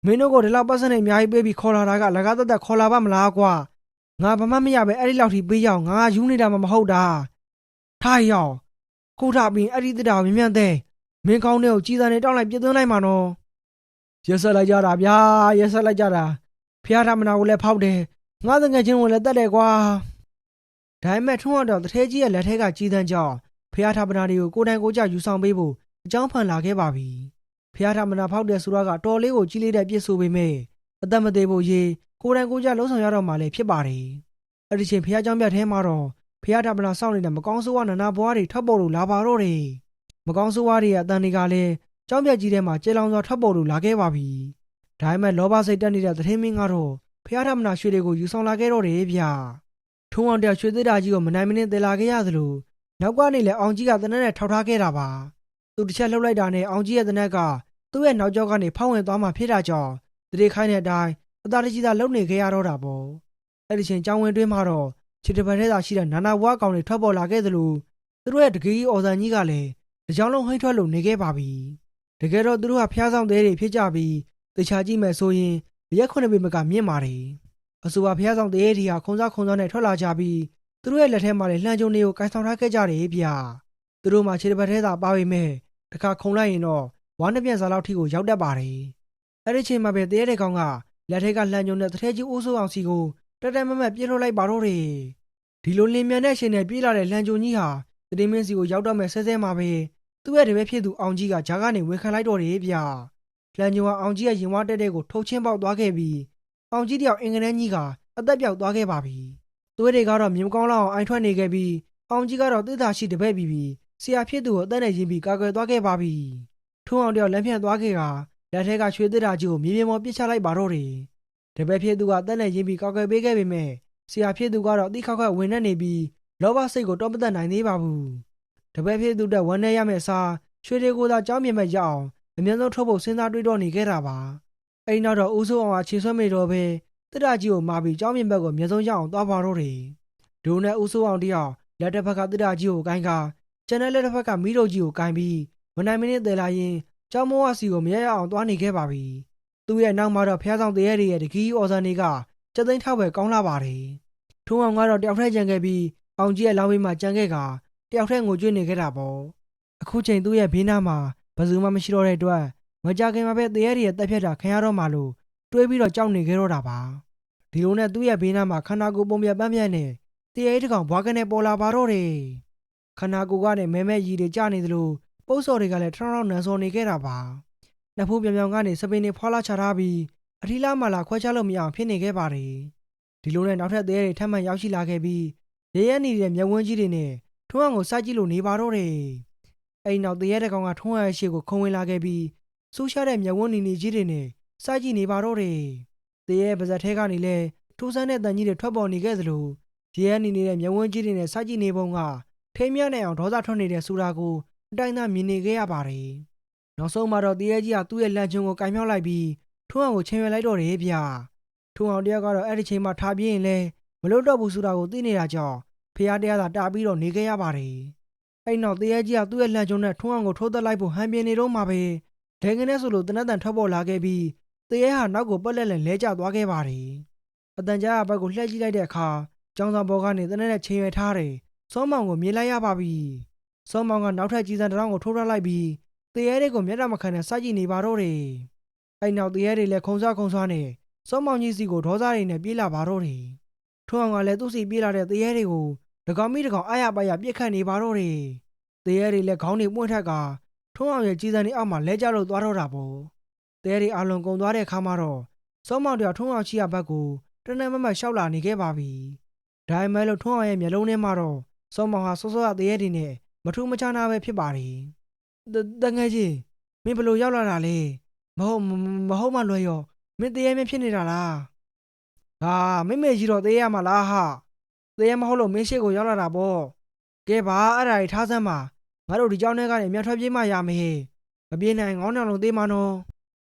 မင်းတို့ကိုဒီလောက်ပတ်စံနဲ့အများကြီးပေးပြီးခေါ်လာတာကလကားသက်ခေါ်လာပါမလားကွာငါဘာမှမရပဲအဲ့ဒီလောက်ထိပေးရအောင်ငါယူနေတာမှမဟုတ်တာထားရအောင်ခုထပြီးအဲ့ဒီတက်တာမြ мян တဲ့မင်းကောင်းတဲ့ကိုကြီးစားနေတောင်းလိုက်ပြစ်သွင်းလိုက်မှာနော်ရက်ဆက်လိုက်ကြတာဗျာရက်ဆက်လိုက်ကြတာဖျားထားမနာကိုလည်းဖောက်တယ်ငါတငယ်ချင်းကိုလည်းတတ်တယ်ကွာဒါပေမဲ့ထွန်းအောင်တော့တထဲကြီးရဲ့လက်ထဲကကြီးတန်းကြောင့်ဖျားထားမနာတွေကိုကိုယ်တိုင်ကိုယ်ကျယူဆောင်ပေးဖို့အကြောင်းဖန်လာခဲ့ပါပြီဖျားထားမနာဖောက်တဲ့ဆိုတော့ကတော်လေးကိုကြီးလေးတဲ့ပြစ်ဆိုပေမဲ့အသက်မသေးဖို့ရေးကိုယ်တိုင်ကိုယ်ကျလှုံ့ဆော်ရတော့မှလည်းဖြစ်ပါတယ်အဲ့ဒီချိန်ဖျားเจ้าပြတ်ထဲမှာတော့ဖျားထားမနာစောင့်နေတဲ့မကောင်းဆိုးဝါနာနာဘွားတွေထပ်ပေါ်လို့လာပါတော့တယ်မကောင်းဆိုးဝါးတွေရဲ့အတန်တွေကလည်းเจ้าပြတ်ကြီးထဲမှာကျေလောင်စွာထပ်ပေါ်လို့လာခဲ့ပါပြီဒါပေမဲ့လောဘစိတ်တက်နေတဲ့သတင်းမင်းကတော့ဖျားထားမနာရွှေတွေကိုယူဆောင်လာခဲ့တော့တယ်ဗျထုံးအောင်တယောက်ရွှေသေးတာကြီးကိုမနိုင်မနှင်းတည်လာခဲ့ရသလိုနောက်ကနေလည်းအောင်ကြီးကတနက်နဲ့ထောက်ထားခဲ့တာပါသူတစ်ချက်လှုပ်လိုက်တာနဲ့အောင်ကြီးရဲ့တနက်ကသူ့ရဲ့နောက်ကျောကနေဖောက်ဝင်သွားမှဖြစ်တာကြောင့်တရေခိုင်းတဲ့အတိုင်းအသာတကြီးသာလုံနေခဲ့ရတော့တာပေါ့အဲ့ဒီချိန်ကျောင်းဝင်းတွင်းမှာတော့ခြေတပတ်ထဲသာရှိတဲ့နာနာဘွားကောင်တွေထွက်ပေါ်လာခဲ့သလိုသူတို့ရဲ့တကြီးအော်ဆန်ကြီးကလည်းတစ်ကြောင်လုံးဟိမ့်ထွက်လို့နေခဲ့ပါပြီတကယ်တော့သူတို့ကဖျားဆောင်သေးတွေဖြစ်ကြပြီးတခြားကြည့်မယ်ဆိုရင်ရက်9ပေမကမြင့်ပါတယ်အဆိုပါဖျားဆောင်သေးတွေဟာခုံစားနဲ့ထွက်လာကြပြီးသူတို့ရဲ့လက်ထဲမှာလည်းလှမ်းကြုံတွေကိုကိုင်ဆောင်ထားခဲ့ကြတယ်ဗျသူတို့မှခြေတပတ်ထဲသာပါပေမဲ့တခါခုံလိုက်ရင်တော့ဝါးနှစ်ပြန်စားလောက်ထိကိုရောက်တတ်ပါတယ်အဲ့ဒီချိန်မှာပဲတရေတဲ့ကောင်ကလက်ထဲကလှမ်းကြုံတဲ့တထဲကြီးအိုးဆိုးအောင်စီကိုတက်တက်မမတ်ပြေးထုတ်လိုက်ပါတော့တယ်ဒီလိုလင်းမြန်တဲ့အချိန်နဲ့ပြေးလာတဲ့လှမ်းကြုံကြီးဟာတတိမင်းစီကိုရောက်တော့မဲ့ဆဲဆဲမှာပဲသူ့ရဲ့တပည့်ဖြစ်သူအောင်ကြီးကဂျာကနေဝင်ခံလိုက်တော့တယ်ဗျလှမ်းကြုံကအောင်ကြီးရဲ့ရင်ဝါးတဲ့ကိုထုတ်ချင်းပေါက်သွားခဲ့ပြီးအောင်ကြီးတယောက်အင်္ဂနန်းကြီးကအသက်ပြောက်သွားခဲ့ပါပြီသွေးတွေကတော့မြင်ကောင်းလောက်အောင်အိုင်ထွက်နေခဲ့ပြီးအောင်ကြီးကတော့တိသာရှိတပည့်ပြီးဆရာဖြစ်သူကိုအသက်နဲ့ရင်းပြီးကာကွယ်သွားခဲ့ပါပြီထုံးအောင်တယောက်လမ်းဖြန့်သွားခဲ့ကလက်ထဲကရွှေသစ်တာကြီးကိုမြေပြင်ပေါ်ပစ်ချလိုက်ပါတော့တယ်တပည့်ဖြစ်သူကအသက်နဲ့ရင်းပြီးကာကွယ်ပေးခဲ့ပေမဲ့ဆရာဖြစ်သူကတော့အတိခောက်ခတ်ဝင်နေပြီးလောဘစိတ်ကိုတော့မသက်နိုင်သေးပါဘူးတပည့်ဖြစ်သူတက်ဝမ်းနေရမယ့်စာရွှေတွေကိုသာကြောင်းမြင်မဲ့ရအောင်အများဆုံးထုတ်ဖို့စဉ်းစားတွေးတော့နေခဲ့တာပါအဲ့နောက်တော့ဦးစိုးအောင်ကခြေဆွဲမိတော့ပဲတစ်တာကြီးကိုမာပြီးကြောင်းမြင်ဘက်ကိုအများဆုံးရအောင်သွားပါတော့တယ်ဒိုနဲ့ဦးစိုးအောင်တယောက်လက်တစ်ဖက်ကတစ်တာကြီးကိုကိုင်းကကျန်တဲ့လက်တစ်ဖက်ကမီးတို့ကြီးကိုကိုင်းပြီးမနိုင်မနှင်းတည်လာရင်ကျောင်းမောဝစီကိုမရရအောင်သွားနေခဲ့ပါပြီသူ့ရဲ့နောက်မှာတော့ဖျားဆောင်တရေရဲ့တကြီးအော်ဆန်တွေကစက်သိန်းထောက်ပဲကောင်းလာပါတယ်ထုံးအောင်ကတော့တယောက်ထဲကြံခဲ့ပြီးအောင်ကြီးရဲ့လောင်းဘေးမှာကြံခဲ့ကတယောက်ထဲငိုကြွေးနေခဲ့တာပေါ့အခုချိန်သူ့ရဲ့ဘေးနားမှာဘယ်သူမှမရှိတော့တဲ့အတွက်မကြခင်မှာပဲတရေရဲ့တက်ဖြတ်တာခံရတော့မှလို့တွေးပြီးတော့ကြောက်နေခဲ့တော့တာပါဒီလိုနဲ့သူ့ရဲ့ဘေးနားမှာခန္ဓာကိုယ်ပုံပြပန်းပြန့်နေတရေတကောင်ဘွားကနေပေါ်လာပါတော့တယ်ခန္ဓာကိုယ်ကနေမဲမဲရီတွေကျနေသလိုပုတ်စော်တွေကလည်းထောင်းထောင်းနန်းစော်နေခဲ့တာပါနှစ်ဖူးပြောင်ပြောင်ကနေစပင်းတွေဖွာလာချထားပြီးအထီလာမှလာခွဲခြားလို့မရအောင်ဖြစ်နေခဲ့ပါတယ်ဒီလိုနဲ့နောက်ထပ်တရေတွေထပ်မံရောက်ရှိလာခဲ့ပြီးရဲရဲနေတဲ့မျက်ဝန်းကြီးတွေနဲ့ထုံးအောင်ကိုစိုက်ကြည့်လို့နေပါတော့တယ်အဲ့နောက်တရေတကောင်ကထုံးရရဲ့ရှေ့ကိုခုံဝင်လာခဲ့ပြီးစူးရှားတဲ့မျက်ဝန်းနီနီကြီးတွေနဲ့စိုက်ကြည့်နေပါတော့တယ်တရေပါဇက်ထဲကနေလဲထိုးဆန်းတဲ့တန်ကြီးတွေထွက်ပေါ်နေခဲ့သလိုရဲရဲနေတဲ့မျက်ဝန်းကြီးတွေနဲ့စိုက်ကြည့်နေပုံကထိမ်းမြနဲ့အောင်ဒေါသထွက်နေတဲ့ဆိုတာကိုအတိုင်းသားမြင်နေခဲ့ရပါတယ်နောက်ဆုံးမှာတော့တရေကြီးကသူ့ရဲ့လက်ချုံကိုကင်မြောက်လိုက်ပြီးထုံးအောင်ကိုချိန်ရွယ်လိုက်တော့တယ်ဗျထုံးအောင်တယောက်ကတော့အဲ့ဒီချိန်မှာထားပြင်းရင်လဲမလို့တော့ဘူးဆိုတာကိုသိနေတာကြောင့်ဖះတရားသာတာပြီးတော့နေခဲ့ရပါတယ်အဲ့နောက်တရေကြီးကသူ့ရဲ့လက်ချုံနဲ့ထုံးအောင်ကိုထိုးသက်လိုက်ဖို့ဟန်ပြင်းနေတော့မှပဲဒဲငင်းနဲ့ဆိုလို့တနက်တန်ထွက်ပေါ်လာခဲ့ပြီးတရေဟာနောက်ကိုပက်လက်လဲကျသွားခဲ့ပါတယ် အတန်ကြားအဘက်ကိုလှည့်ကြည့်လိုက်တဲ့အခါကျောင်းဆောင်ဘော်ကနေတနက်နဲ့ချိန်ရွယ်ထားတယ်စောမောင်ကိုမြင်လိုက်ရပါပြီစောမောင်ကနောက်ထပ်ကြီးစံတစ်ထောင်ကိုထိုးထားလိုက်ပြီးတရေတွေကိုမျက်နှာမခံနဲ့စိုက်ကြည့်နေပါတော့တယ်အဲ့နောက်တရေတွေလည်းခုံဆွားနဲ့စောမောင်ကြီးစီကိုဒေါသတွေနဲ့ပြေးလာပါတော့တယ်ထွန်းအောင်ကလည်းသူ့စီပြေးလာတဲ့တရေတွေကိုတကောင်မိတကောင်အားရပါရပြစ်ခတ်နေပါတော့တယ်တရေတွေလည်းခေါင်းတွေပွင့်ထက်ကထွန်းအောင်ရဲ့ကြီးစံတွေအောက်မှာလဲကျလို့သွားတော့တာပေါ့တရေတွေအလုံးကုန်သွားတဲ့အခါမှာတော့စောမောင်တို့ထွန်းအောင်ချီရဘက်ကိုတနက်မမတ်ရှောက်လာနေခဲ့ပါပြီဒါပေမဲ့လို့ထွန်းအောင်ရဲ့မျက်လုံးထဲမှာတော့စောမောင်ဟာစောစောရတရေတွေနဲ့မထူးမခြားနာပဲဖြစ်ပါတယ်တငယ်ချင်းမင်းဘလို့ရောက်လာတာလဲမဟုတ်မှလွယ်ရောမင်းတရေမင်းဖြစ်နေတာလားဟာမိမေကြီးတော့တရေရမှာလားဟာတရေမဟုတ်လို့မင်းရှိကိုရောက်လာတာပေါ့ကဲပါအဲ့ဒါကြီးထားစမ်းပါငါတို့ဒီเจ้าနဲ့ကနေမြန်ထွက်ပြေးမှရမယ်မပြေးနိုင်ငေါင်းနှောင်လုံးသေးမနော်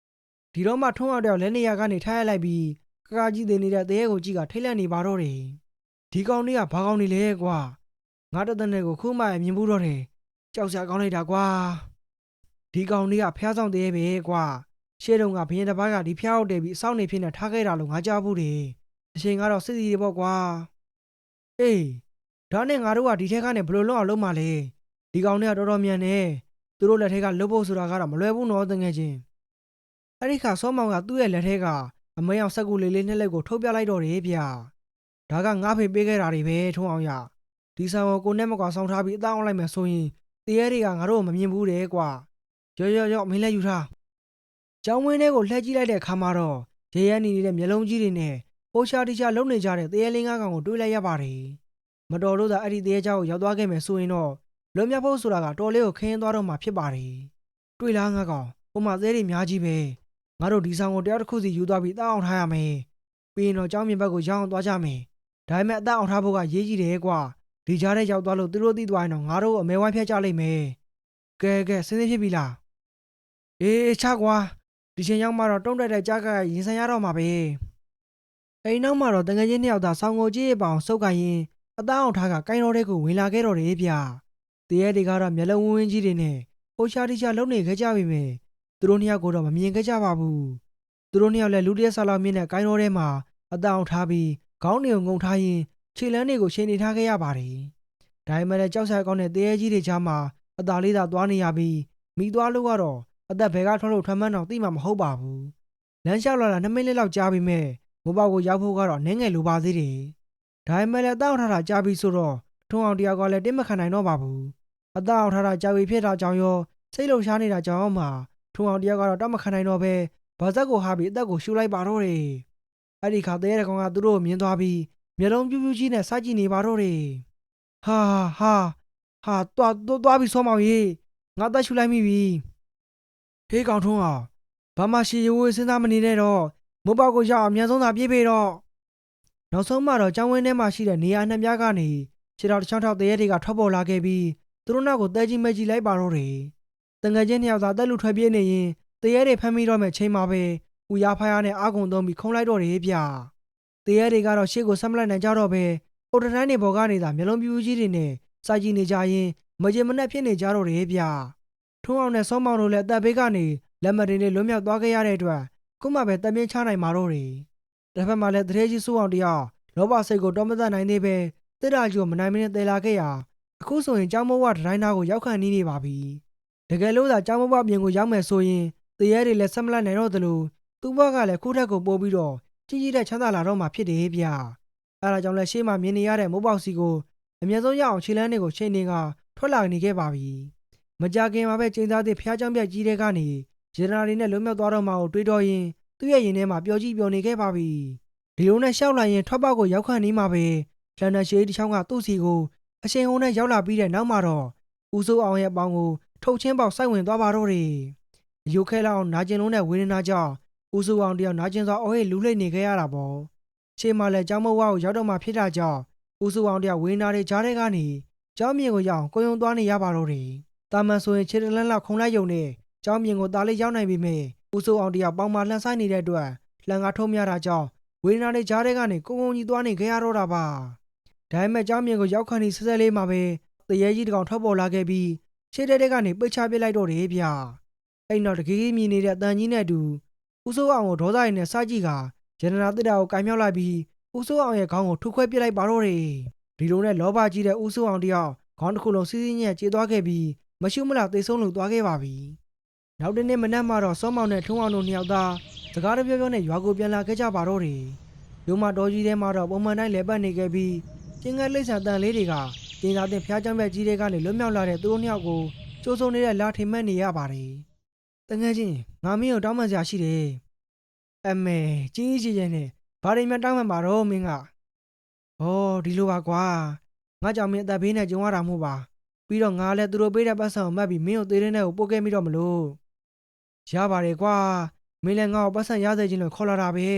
ဒီတော့မှထွန်းအောင်တယောက်လက်နေရကနေထားရလိုက်ပြီးကကာကြီးသေးနေတဲ့တရေကိုကြည့်ကထိတ်လန့်နေပါတော့တယ်ဒီကောင်လေးကဘာကောင်နေလဲကွာငါတသက်နဲ့ကိုခုမှမြင်ဘူးတော့တယ်ကြောက်စရာကောင်းလိုက်တာကွာဒီကောင်လေးကဖျားဆောင်တရေပဲကွာရှေ့တုန်းကဘရင်တစ်ပါးကဒီဖျားဟုတ်တယ်ပြီးအဆောင်နေဖြစ်နေထားခဲ့တာလို့ငါကြားဘူးတယ်အချိန်ကတော့စစ်စီတွေပေါ့ကွာအေးဒါနဲ့ငါတို့ကဒီထက်ကနေဘလို့လွတ်အောင်လုပ်မှလဲဒီကောင်တွေကတော်တော်မြန်နေသူတို့လက်ထက်ကလွတ်ဖို့ဆိုတာကတော့မလွယ်ဘူးနော်တကယ်ချင်းအဲ့ဒီခါစောမောင်ကသူ့ရဲ့လက်ထက်ကအမေအောင်ဆက်ကူလေးလေးနှစ်လက်ကိုထုတ်ပြလိုက်တော့တယ်ဗျာဒါကငါဖေပေးခဲ့တာတွေပဲထုံးအောင်ရဒီဆံကိုကိုနဲ့မကွာဆောင်ထားပြီးအသားအောင်လိုက်မယ်ဆိုရင်တရေတွေကငါတို့မမြင်ဘူးတဲ့ကွာရောမင်းလည်းယူထားကျောင်းဝင်းထဲကိုလှည့်ကြည့်လိုက်တဲ့အခါမှာတော့ရေရဲနေနေတဲ့မျက်လုံးကြီးတွေနဲ့ပိုးရှားတိချလုံနေကြတဲ့တရေလေးငါးကောင်ကိုတွေးလိုက်ရပါတယ်မတော်လို့သာအဲ့ဒီတရေเจ้าကိုရောက်သွားခဲ့မယ်ဆိုရင်တော့လွန်မြောက်ဖို့ဆိုတာကတော်လေးကိုခင်းသွားတော့မှဖြစ်ပါတယ်တွေးလားငါကောင်ဟိုမှာသေးတွေများကြီးပဲငါတို့ဒီဆောင်ကိုတယောက်တစ်ခုစီယူသွားပြီးတောက်အောင်ထားရမယ်ပြီးရင်တော့ကျောင်းမြင်ဘက်ကိုရောက်အောင်သွားကြမယ်ဒါပေမဲ့အတောက်အောင်ထားဖို့ကရေးကြီးတယ်ကွာဒီကြားထဲရောက်သွားလို့သူတို့သိသွားရင်တော့ငါတို့အမဲဝိုင်းဖျက်ကြလိမ့်မယ်ကဲစဉ်းစားဖြစ်ပြီလားအေးချကွာဒီချိန်ရောက်မှတော့တုံးတက်တဲ့ကြားကရင်ဆိုင်ရတော့မှာပဲအိမ်နောက်မှာတော့တငယ်ချင်းနှစ်ယောက်သာဆောင်းကိုကြည့်ရပအောင်စုပ်ကိုင်းရင်အသားအောင်ထားကကိုင်းတော်တဲ့ကိုဝင်လာခဲ့တော့တယ်ဗျတရေတွေကတော့မျက်လုံးဝင်းကြီးတွေနဲ့ပိုရှားတိချလုံနေခဲ့ကြပြီမယ်သူတို့နှစ်ယောက်ကိုတော့မမြင်ခဲ့ကြပါဘူးသူတို့နှစ်ယောက်လည်းလူတရက်ဆာလောက်မြင့်တဲ့ကိုင်းတော်ထဲမှာအသားအောင်ထားပြီးခေါင်းတွေကိုငုံထားရင်ခြေလမ်းတွေကိုချိန်နေထားခဲ့ရပါတယ်ဒါပေမဲ့လည်းကြောက်စရာကောင်းတဲ့တရေကြီးတွေကြားမှာအသားလေးသာသွားနေရပြီးမိသွားလို့ကတော့အသက်ဘယ်ကထွက်လို့ထွက်မှန်းတော့သိမှာမဟုတ်ပါဘူးလမ်းလျှောက်လာတာ2မိနစ်လောက်ကြာပြီမဲ့မိုးပေါက်ကိုရောက်ဖို့ကတော့နည်းငယ်လိုပါသေးတယ်ဒါပေမဲ့လည်းတောက်ထားတာကြာပြီဆိုတော့ထုံအောင်တယောက်ကလည်းတင်းမခံနိုင်တော့ပါဘူးအတောက်ထားတာကြာပြီဖြစ်တာကြောင့်ရောစိတ်လုံရှားနေတာကြောင့်မှထုံအောင်တယောက်ကတော့တောက်မခံနိုင်တော့ပဲဗဇက်ကိုဟာပြီးအသက်ကိုရှူလိုက်ပါတော့တယ်အဲ့ဒီခါတရေကောင်ကသူတို့ကိုမြင်သွားပြီးမျက်လုံးပြူးပြူးကြီးနဲ့စိုက်ကြည့်နေပါတော့တယ်ဟာသွားပြီးစောမောင်ကြီးငါတက်ရှူလိုက်မိပြီဟေးကောင်ထုံးအောင်ဘာမှရှည်ရွေးစဉ်းစားမနေနဲ့တော့မိုးပေါက်ကိုရောက်အမြန်ဆုံးသာပြေးပေးတော့နောက်ဆုံးမှတော့ကျောင်းဝင်းထဲမှာရှိတဲ့နေရာနှစ်ပြားကနေခြေတော်တစ်ချောင်းထောက်တရေတွေကထွက်ပေါ်လာခဲ့ပြီးသူတို့နောက်ကိုတဲကြီးမဲကြီးလိုက်ပါတော့တယ်တငယ်ချင်းနှစ်ယောက်သာတက်လူထွက်ပြေးနေရင်တရေတွေဖမ်းမိတော့မဲ့ချိန်မှာပဲဦးရဖားရနဲ့အာကုံသုံးပြီးခုံလိုက်တော့တယ်ဗျတရေတွေကတော့ရှေ့ကိုဆက်မလိုက်နိုင်ကြတော့ပဲအုတ်တန်းတွေပေါ်ကနေသာမျက်လုံးပြူးကြီးတွေနဲ့စိုက်ကြည့်နေကြရင်မကြေမနက်ဖြစ်နေကြတော့တယ်ဗျထုံးအောင်နဲ့စောမောင်တို့လည်းအသက်ဘေးကနေလက်မတင်တွေလွတ်မြောက်သွားခဲ့ရတဲ့အတွက်ခုမှပဲတမင်းချနိုင်မှာတော့တယ်တစ်ဖက်မှာလည်းတရေကြီးစိုးအောင်တယောက်လောဘစိတ်ကိုတော့မသက်နိုင်သေးပဲတစ်တာကြီးကိုမနိုင်မနေသေးလာခဲ့ရအခုဆိုရင်ကျောင်းမဝဒတိုင်းသားကိုရောက်ခံနေပါပြီတကယ်လို့သာကျောင်းမဝပြင်ကိုရောက်မယ်ဆိုရင်တရေတွေလည်းဆက်မလိုက်နိုင်တော့သလိုသူ့ဘက်ကလည်းခုထက်ကိုပို့ပြီးတော့ကြီးတဲ့ချမ်းသာလာတော့မှဖြစ်တယ်ဗျအဲဒါကြောင့်လည်းရှေ့မှာမြင်နေရတဲ့မိုးပေါက်စီကိုအမြဲဆုံးရအောင်ခြေလမ်းတွေကိုချိန်နေကထွက်လာနေခဲ့ပါပြီမကြခင်မှာပဲကျင်းသားတဲ့ဖျားเจ้าပြက်ကြီးတဲ့ကနေဂျေနရာတွေနဲ့လွတ်မြောက်သွားတော့မှကိုတွေးတော့ရင်သူ့ရဲ့ရင်ထဲမှာပျော်ကြည့်ပျော်နေခဲ့ပါပြီဒီလိုနဲ့ရှောက်လာရင်ထွက်ပေါက်ကိုရောက်ခံနေမှာပဲလန်ဒန်ရှေးတစ်ချောင်းကသူ့စီကိုအချိန်ဟုန်နဲ့ရောက်လာပြီးတဲ့နောက်မှာတော့ဦးစိုးအောင်ရဲ့အပေါင်းကိုထုတ်ချင်းပေါက်စိုက်ဝင်သွားပါတော့တယ်ရုပ်ခဲလောက်နာကျင်လုံးနဲ့ဝေဒနာကြောင့်ဦးစိုးအောင်တယောက်နာကျင်စွာအော်ဟစ်လူးလိမ့်နေခဲ့ရတာပေါ့ရှေ့မှာလည်းကျောင်းမဝါကိုရောက်တော့မှဖြစ်တာကြောင့်ဦးစိုးအောင်တယောက်ဝေဒနာတွေကြားထဲကနေကျောင်းမြင်ကိုရောက်ကိုယုံသွားနေရပါတော့တယ်တာမန်ဆိုရင်ခြေတလန်းလောက်ခုံလိုက်ယုံနဲ့ကျောင်းမြင်ကိုတားလေးရောက်နိုင်ပြီမဲ့ဦးစိုးအောင်တယောက်ပေါင်မာလှန်ဆိုင်နေတဲ့အတွက်လှန်ကားထုံးမြတာကြောင့်ဝေဒနာတွေကြားထဲကနေကိုုံကြီးသွားနေခဲ့ရတော့တာပါဒါပေမဲ့ကျောင်းမြင်ကိုရောက်ခန့်နေဆက်ဆက်လေးမှာပဲတရေကြီးတကောင်ထွက်ပေါ်လာခဲ့ပြီးခြေတဲကနေပိတ်ချပစ်လိုက်တော့တယ်ဗျအဲ့နောက်တကြီးကြီးမြင်နေတဲ့အတန်ကြီးနဲ့အတူဦးစိုးအောင်ကိုဒေါသရည်နဲ့စကြည့်ကဂျန်နရာတစ်တာကိုကင်မြောက်လိုက်ပြီး ဦးစိုးအောင်ရဲ့ခေါင်းကိုထုခွဲပစ်လိုက်ပါတော့တယ်ဒီလိုနဲ့လောဘကြီးတဲ့ဦးစိုးအောင်တယောက်ခေါင်းတစ်ခုလုံးစီးစီးညံ့ကျေသွားခဲ့ပြီးမရှုမလှသေဆုံးလို့သွားခဲ့ပါပြီနောက်တစ်နေ့မနက်မှာတော့စောမောင်နဲ့ထုံးအောင်တို့နှစ်ယောက်သားစကားတပြောပြောနဲ့ရွာကိုပြန်လာခဲ့ကြပါတော့တယ်ရုံမတော်ကြီးထဲမှာတော့ပုံမှန်တိုင်းလဲပတ်နေခဲ့ပြီးကျင်းကလိမ့်ဆန်တန်လေးတွေကကျင်းသားတင်ဖျားချမ်းပဲကြီးတွေကနေလွတ်မြောက်လာတဲ့သူတို့နှစ်ယောက်ကိုကြိုးစုံနေတဲ့လာထိမ်မှတ်နေရပါတယ်တကယ်ချင်းငါမင်းကိုတောင်းပန်စရာရှိတယ်အမေကြီးကြီးရဲ့နဲ့ဘာတွေမှတောင်းပန်ပါတော့မင်းကဒီလိုပါကွာငါကြောင့်မင်းအသက်ဘေးနဲ့ကြုံရတာမဟုတ်ပါပြီးတော့ငါလည်းသူတို့ပေးတဲ့ပတ်စံကိုမှတ်ပြီးမင်းကိုသေးတဲ့နဲ့ကိုပို့ခဲ့မိတော့မလို့ရပါတယ်ကွာမင်းလည်းငါ့ကိုပတ်စံရစေခြင်းလို့ခေါ်လာတာပဲ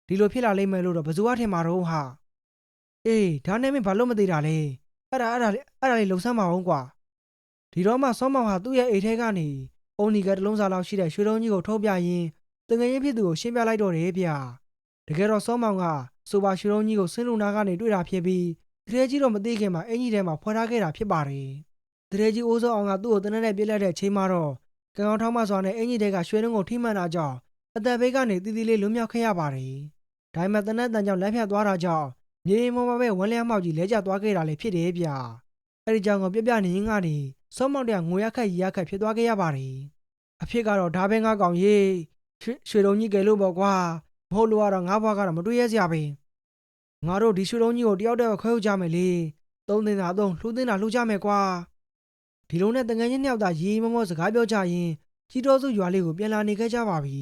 ဒီလိုဖြစ်လာလိမ့်မယ်လို့တော့ဘယ်သူကထင်မှာတော့ဟာအေးဒါနဲ့မင်းဘာလို့မသေးတာလဲအဲ့ဒါလေးလှုပ်ဆမ်းမအောင်ကွာဒီတော့မှစောမောင်ဟာသူ့ရဲ့အိတ်ထဲကနေအုံနီကတလုံးစားလောက်ရှိတဲ့ရွှေတုံးကြီးကိုထုတ်ပြရင်းတငယ်ချင်းဖြစ်သူကိုရှင်းပြလိုက်တော့တယ်ဗျတကယ်တော့စောမောင်ကဆိုပါရွှေတုံးကြီးကိုဆင်းလူနာကနေတွေ့တာဖြစ်ပြီးတရေကြီးတော့မသိခင်မှာအင်ကြီးထဲမှာဖွက်ထားခဲ့တာဖြစ်ပါတယ်တရေကြီးအိုးစောအောင်ကသူ့ကိုတနက်နဲ့ပြစ်လိုက်တဲ့ချိန်မှာတော့ကံကောင်းထောင်းမစွာနဲ့အင်ကြီးထဲကရွှေတုံးကိုထိမှန်တာကြောင့်အသက်ဘေးကနေတီးတီးလေးလွတ်မြောက်ခဲ့ရပါတယ်ဒါပေမဲ့တနက်တန်ကြောင့်လက်ဖြတ်သွားတာကြောင့်မြေမော်မပဲဝန်းလျားမောက်ကြီးလဲကျသွားခဲ့တာလည်းဖြစ်တယ်ဗျအဲ့ဒီကြောင့်ကိုပြပြနေရင်းကနေစောမောင်တရငိုရခက်ရီရခက်ဖြစ်သွားခဲ့ရပါတယ်အဖြစ်ကတော့ဒါပဲငါကောင်ရေးရွှေတုံးကြီးကဲလို့ပေါ့ကွာမဟုတ်လို့ကတော့ငါးဘွားကတော့မတွေ့ရစရာပဲငါတို့ဒီရွှေတုံးကြီးကိုတယောက်တည်းခွဲထုတ်ကြမယ်လေသုံးတင်တာသုံးလှူတင်တာလှူကြမယ်ကွာဒီလိုနဲ့တငယ်ချင်းနှစ်ယောက်သားရီမောမောစကားပြောကြရင်ကြီးတော်စုရွာလေးကိုပြန်လာနေခဲ့ကြပါပြီ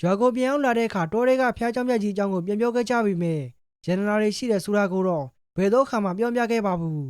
ရွာကိုပြန်ရောက်လာတဲ့အခါတောထဲကဖျားเจ้าမြတ်ကြီးအကြောင်းကိုပြန်ပြောခဲ့ကြပြီမဲ့ဂျန်နရာတွေရှိတယ်ဆိုတာကိုတော့ဘယ်တော့ခါမှပြောပြခဲ့ပါဘူး